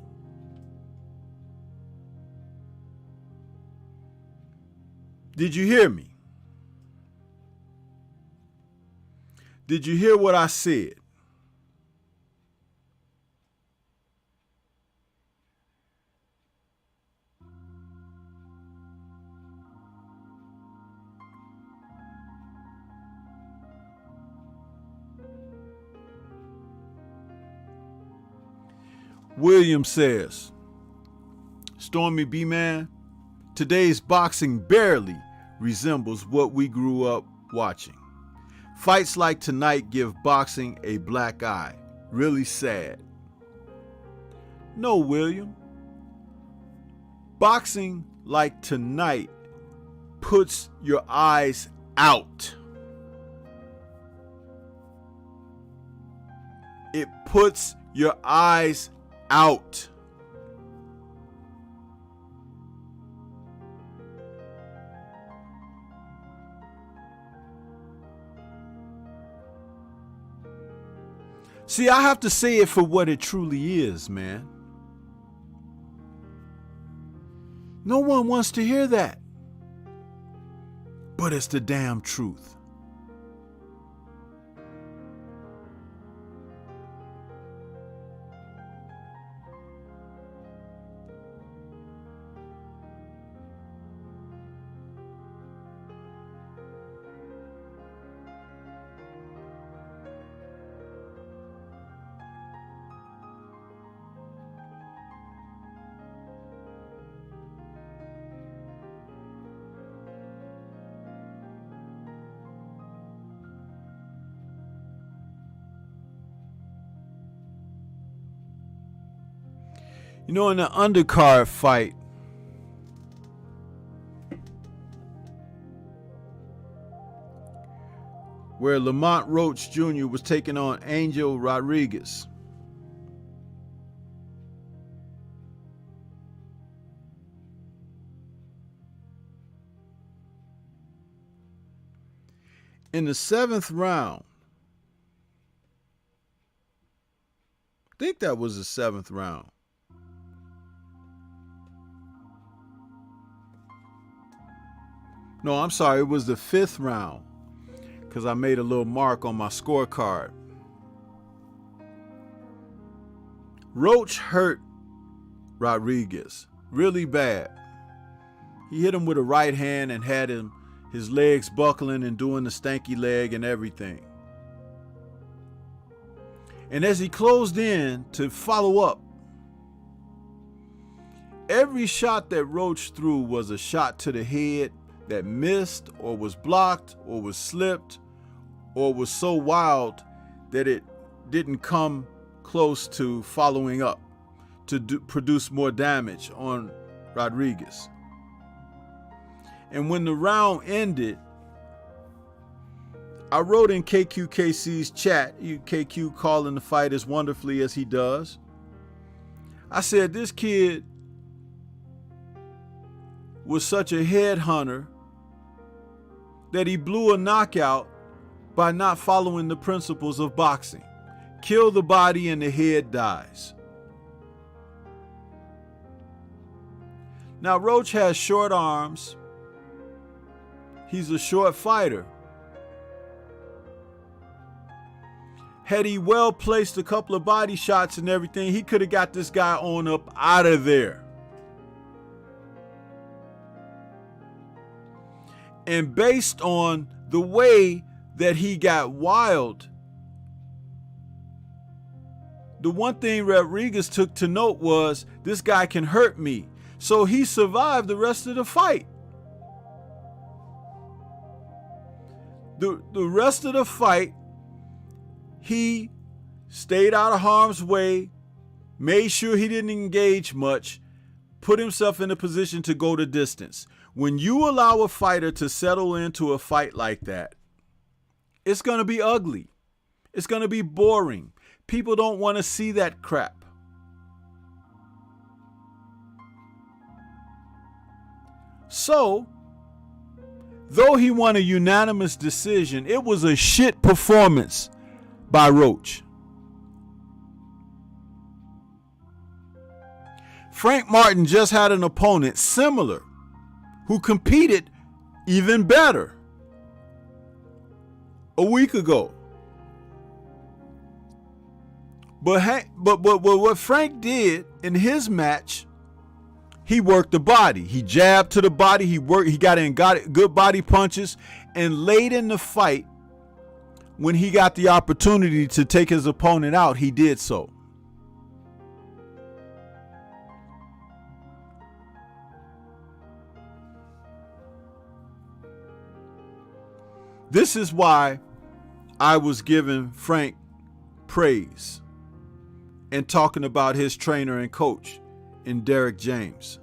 Did you hear me? Did you hear what I said? William says, Stormy B-Man, today's boxing barely resembles what we grew up watching. Fights like tonight give boxing a black eye. Really sad. No, William. Boxing like tonight puts your eyes out. It puts your eyes out. See, I have to say it for what it truly is, man. No one wants to hear that. But it's the damn truth. You know, in the undercard fight, where Lamont Roach Jr. was taking on Angel Rodriguez, in the 7th round, I think that was the 7th round, no, I'm sorry, it was the 5th round, because I made a little mark on my scorecard. Roach hurt Rodriguez really bad. He hit him with a right hand and had his legs buckling and doing the stanky leg and everything. And as he closed in to follow up, every shot that Roach threw was a shot to the head that missed or was blocked or was slipped or was so wild that it didn't come close to following up to produce more damage on Rodriguez. And when the round ended, I wrote in KQKC's chat, KQ calling the fight as wonderfully as he does. I said, this kid was such a headhunter that he blew a knockout by not following the principles of boxing. Kill the body and the head dies. Now, Roach has short arms. He's a short fighter. Had he well placed a couple of body shots and everything, he could have got this guy on up out of there. And based on the way that he got wild, the one thing Rodriguez took to note was, this guy can hurt me. So he survived the rest of the fight. The rest of the fight, he stayed out of harm's way, made sure he didn't engage much, put himself in a position to go the distance. When you allow a fighter to settle into a fight like that, it's going to be ugly. It's going to be boring. People don't want to see that crap. So, though he won a unanimous decision, it was a shit performance by Roach. Frank Martin just had an opponent similar who competed even better a week ago. But what Frank did in his match, he worked the body. He jabbed to the body. He got good body punches, and late in the fight, when he got the opportunity to take his opponent out, he did so. This is why I was giving Frank praise and talking about his trainer and coach in Derek James.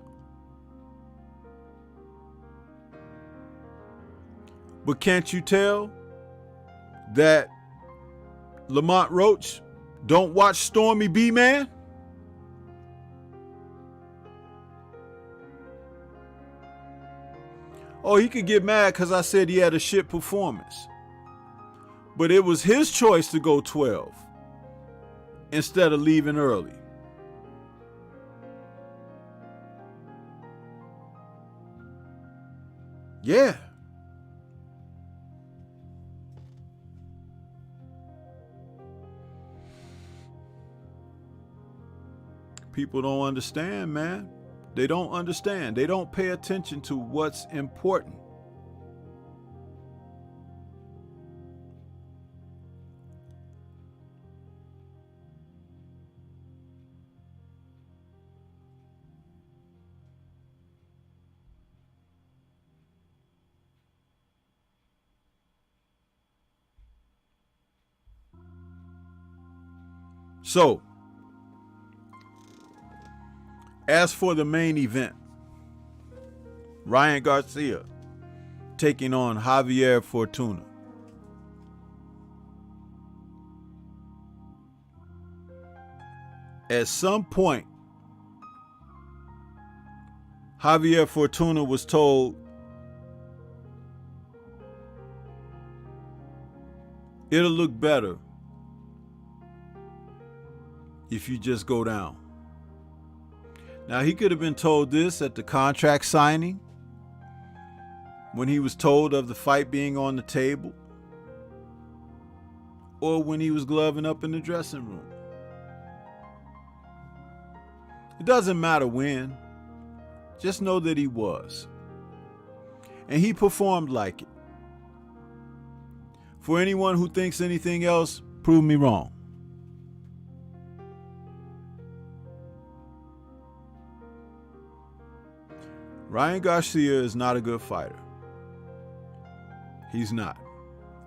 But can't you tell that Lamont Roach don't watch Stormybman? Oh, he could get mad because I said he had a shit performance. But it was his choice to go 12 instead of leaving early. Yeah. People don't understand, man. They don't understand. They don't pay attention to what's important. So, As for the main event, Ryan Garcia taking on Javier Fortuna. At some point, Javier Fortuna was told it'll look better if you just go down. Now, he could have been told this at the contract signing, when he was told of the fight being on the table, or when he was gloving up in the dressing room. It doesn't matter when. Just know that he was. And he performed like it. For anyone who thinks anything else, prove me wrong. Ryan Garcia is not a good fighter. He's not.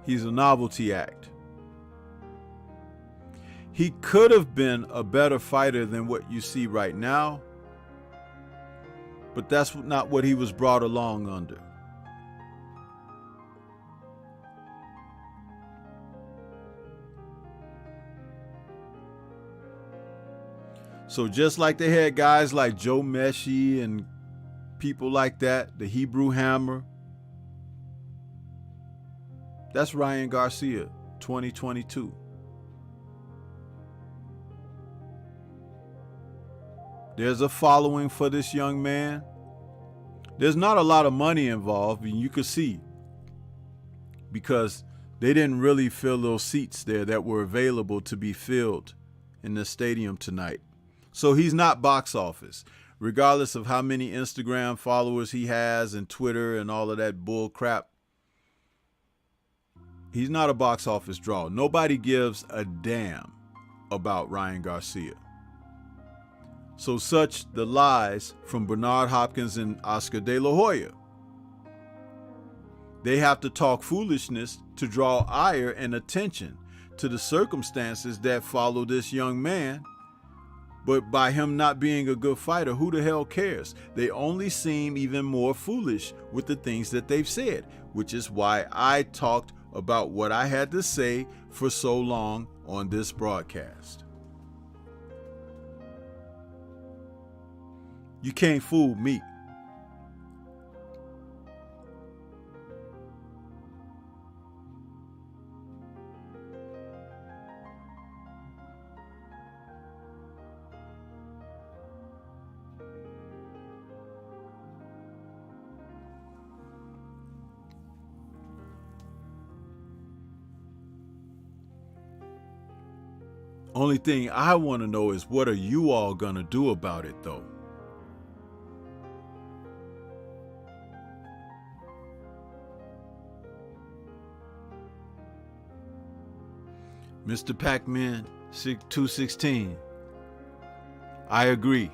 He's a novelty act. He could have been a better fighter than what you see right now, but that's not what he was brought along under. So just like they had guys like Joe Messi and people like that, the Hebrew Hammer, that's Ryan Garcia, 2022. There's a following for this young man. There's not a lot of money involved, and you could see, because they didn't really fill those seats there that were available to be filled in the stadium tonight. So he's not box office, regardless of how many Instagram followers he has and Twitter and all of that bull crap. He's not a box office draw. Nobody gives a damn about Ryan Garcia. So such the lies from Bernard Hopkins and Oscar De La Hoya. They have to talk foolishness to draw ire and attention to the circumstances that follow this young man. But by him not being a good fighter, who the hell cares? They only seem even more foolish with the things that they've said, which is why I talked about what I had to say for so long on this broadcast. You can't fool me. Only thing I want to know is, what are you all going to do about it, though? Mr. Pac-Man 216, I agree.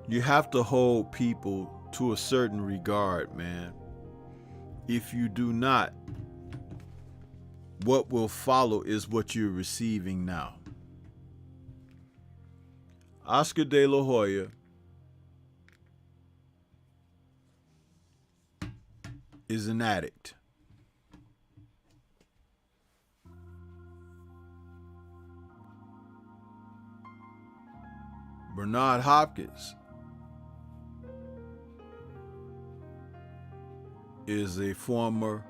You have to hold people to a certain regard, man. If you do not, what will follow is what you're receiving now. Oscar De La Hoya is an addict. Bernard Hopkins is a former,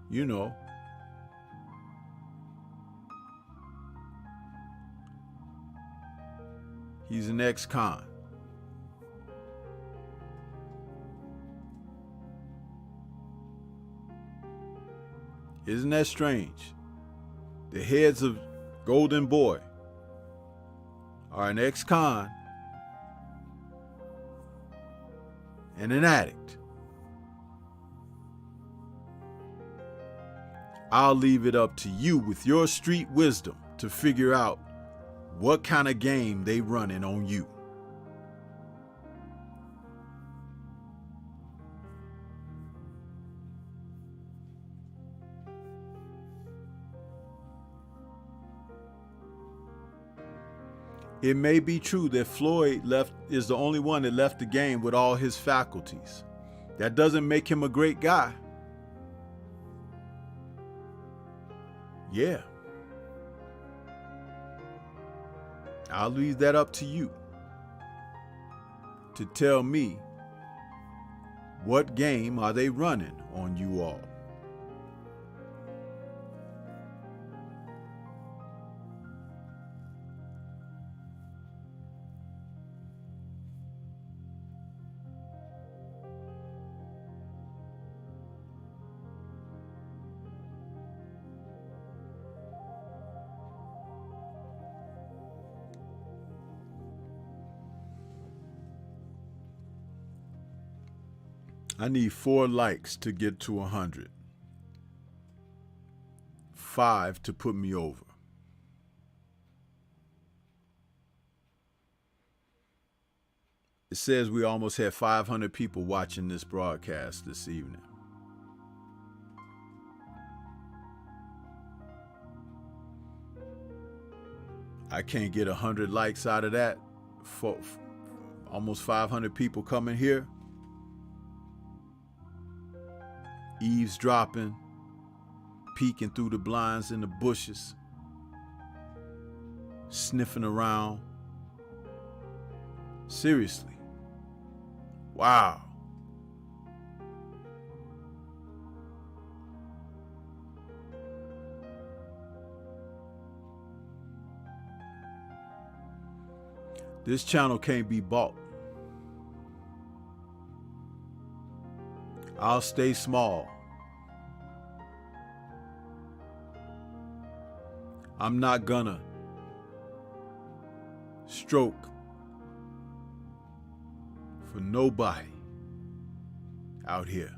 he's an ex-con. Isn't that strange? The heads of Golden Boy are an ex-con and an addict. I'll leave it up to you with your street wisdom to figure out what kind of game they running on you. It may be true that Floyd is the only one that left the game with all his faculties. That doesn't make him a great guy. Yeah. I'll leave that up to you to tell me what game are they running on you all. I need 4 likes to get to 100. 5 to put me over. It says we almost had 500 people watching this broadcast this evening. I can't get 100 likes out of that. For almost 500 people coming here. Eavesdropping, peeking through the blinds in the bushes, sniffing around. Seriously. Wow. This channel can't be bought. I'll stay small. I'm not gonna stroke for nobody out here.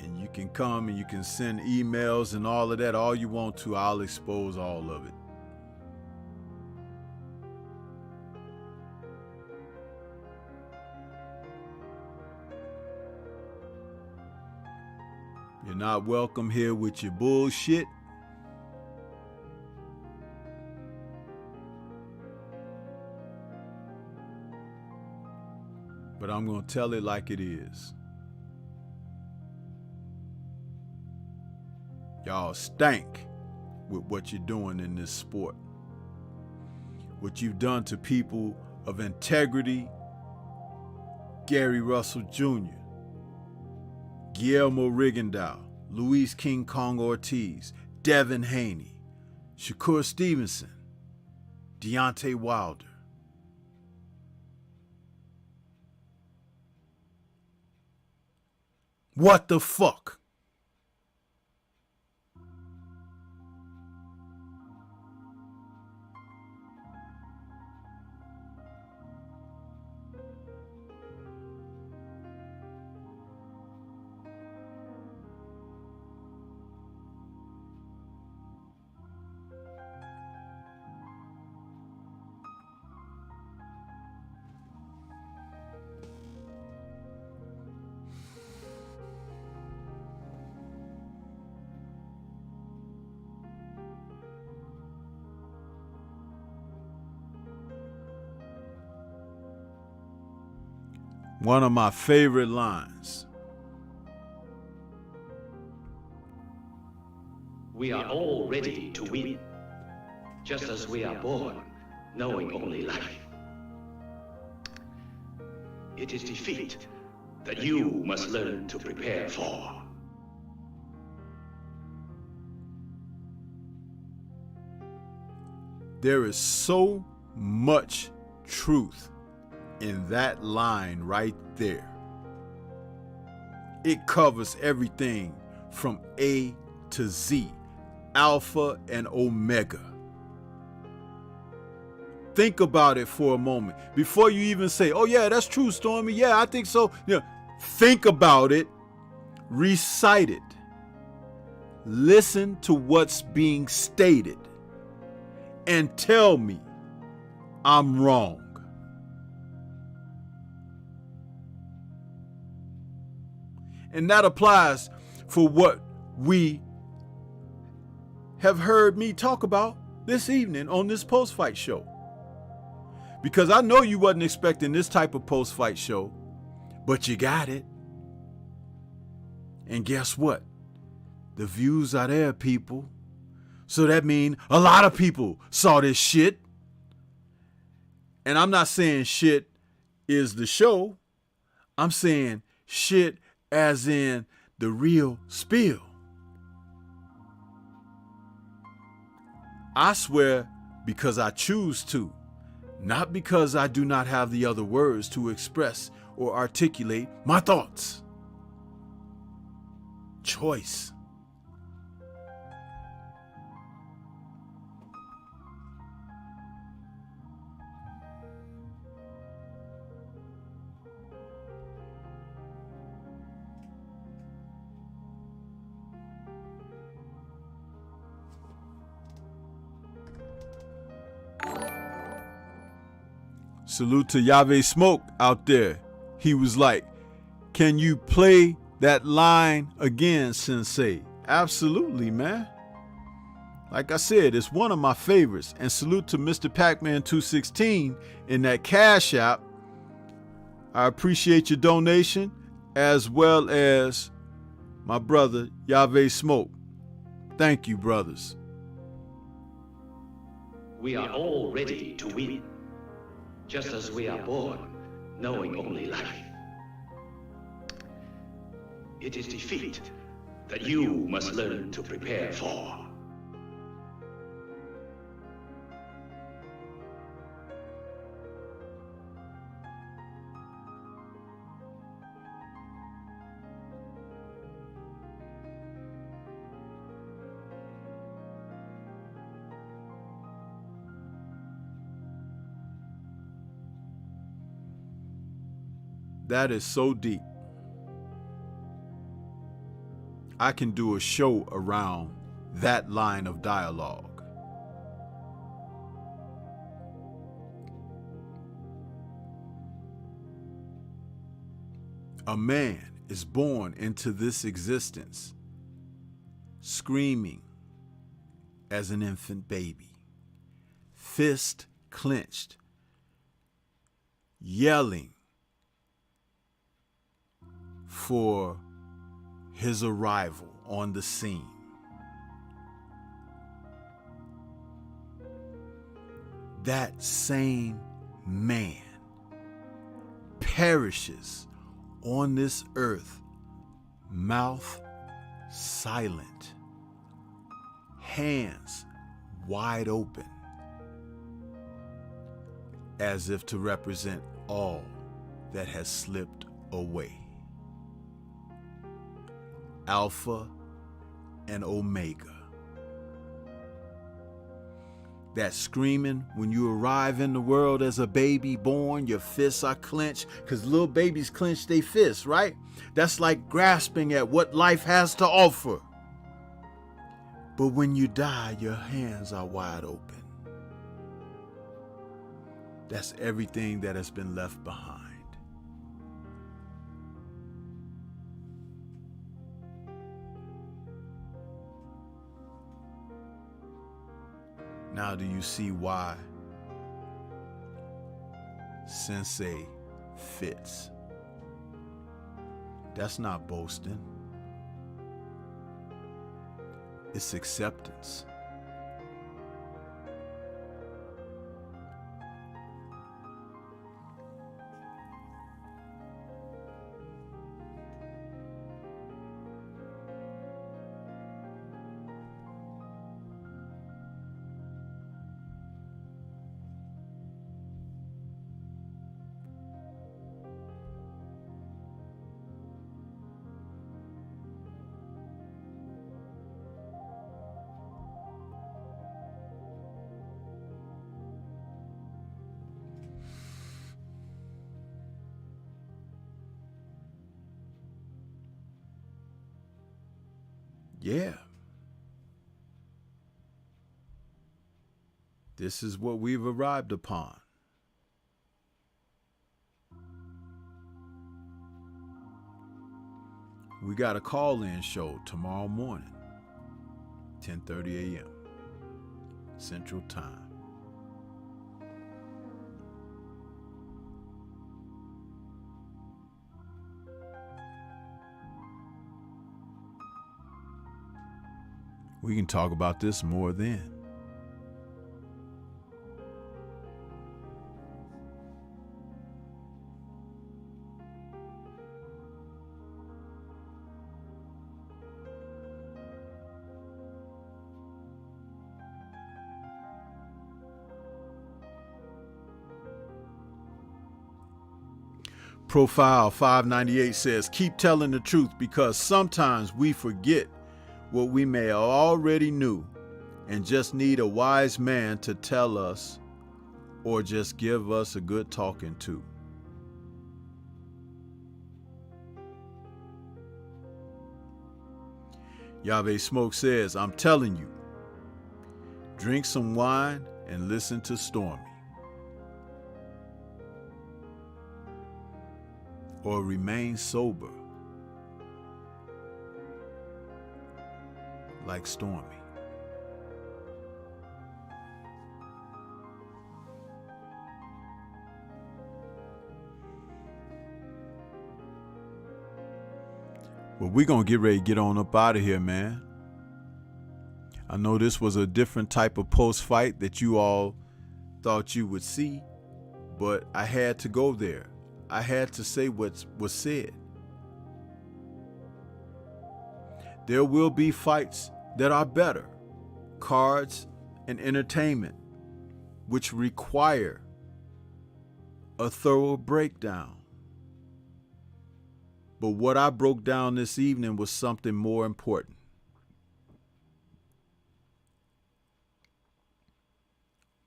And you can come and you can send emails and all of that all you want to. I'll expose all of it. You're not welcome here with your bullshit. But I'm going to tell it like it is. Y'all stank with what you're doing in this sport. What you've done to people of integrity. Gary Russell Jr., Guillermo Rigondeaux, Luis King Kong Ortiz, Devin Haney, Shakur Stevenson, Deontay Wilder. What the fuck? One of my favorite lines. We are all ready to win, just as we are born, knowing only life. It is defeat that you must learn to prepare for. There is so much truth in that line right there. It covers everything from A to Z, Alpha and Omega. Think about it for a moment before you even say, oh yeah, that's true, Stormy. Yeah, I think so. Yeah. Think about it, recite it, listen to what's being stated, and tell me I'm wrong. And that applies for what we have heard me talk about this evening on this post-fight show. Because I know you wasn't expecting this type of post-fight show, but you got it. And guess what? The views are there, people. So that means a lot of people saw this shit. And I'm not saying shit is the show. I'm saying shit as in the real spill. I swear because I choose to, not because I do not have the other words to express or articulate my thoughts. Choice. Salute to Yahweh Smoke out there. He was like, can you play that line again, Sensei? Absolutely, man. Like I said, it's one of my favorites. And salute to Mr. Pac-Man 216 in that Cash App. I appreciate your donation, as well as my brother Yahweh Smoke. Thank you, brothers. We are all ready to win, just as we are born, knowing only life. It is defeat that you must learn to prepare for. That is so deep. I can do a show around that line of dialogue. A man is born into this existence screaming as an infant baby, fist clenched, yelling for his arrival on the scene. That same man perishes on this earth, mouth silent, hands wide open, as if to represent all that has slipped away. Alpha and Omega. That screaming when you arrive in the world as a baby born, your fists are clenched, because little babies clench their fists, right? That's like grasping at what life has to offer. But when you die, your hands are wide open. That's everything that has been left behind. Now do you see why Sensei fits? That's not boasting. It's acceptance. yeah, this is what we've arrived upon. We got a call-in show tomorrow morning, 10:30 a.m. Central Time. We can talk about this more then. Profile 598 says, keep telling the truth because sometimes we forget what we may have already knew and just need a wise man to tell us or just give us a good talking to. Yahweh Smoke says, I'm telling you, drink some wine and listen to Stormy. Or remain sober like Stormy. Well, we're going to get ready to get on up out of here, man. I know this was a different type of post-fight that you all thought you would see, but I had to go there. I had to say what was said. There will be fights that are better, cards and entertainment, which require a thorough breakdown. But what I broke down this evening was something more important.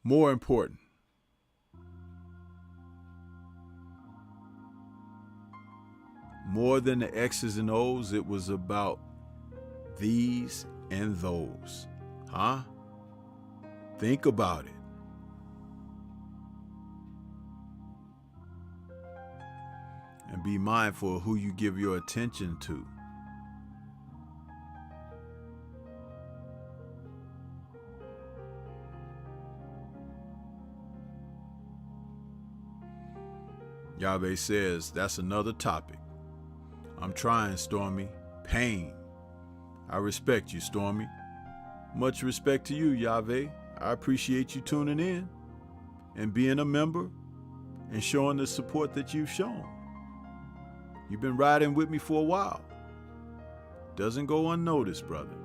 More important. More than the X's and O's, it was about these and those. Huh? Think about it. And be mindful of who you give your attention to. Yahweh says, that's another topic. I'm trying, Stormy. Pain. I respect you, Stormy. Much respect to you, Yahweh. I appreciate you tuning in and being a member and showing the support that you've shown. You've been riding with me for a while. Doesn't go unnoticed, brother.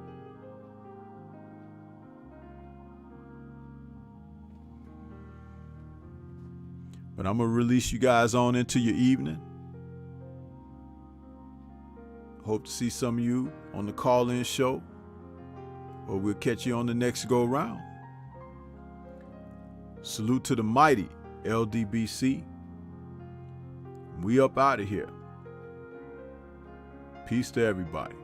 But I'm going to release you guys on into your evening. Hope to see some of you on the call-in show, or we'll catch you on the next go-round. Salute to the mighty LDBC. We up out of here. Peace to everybody.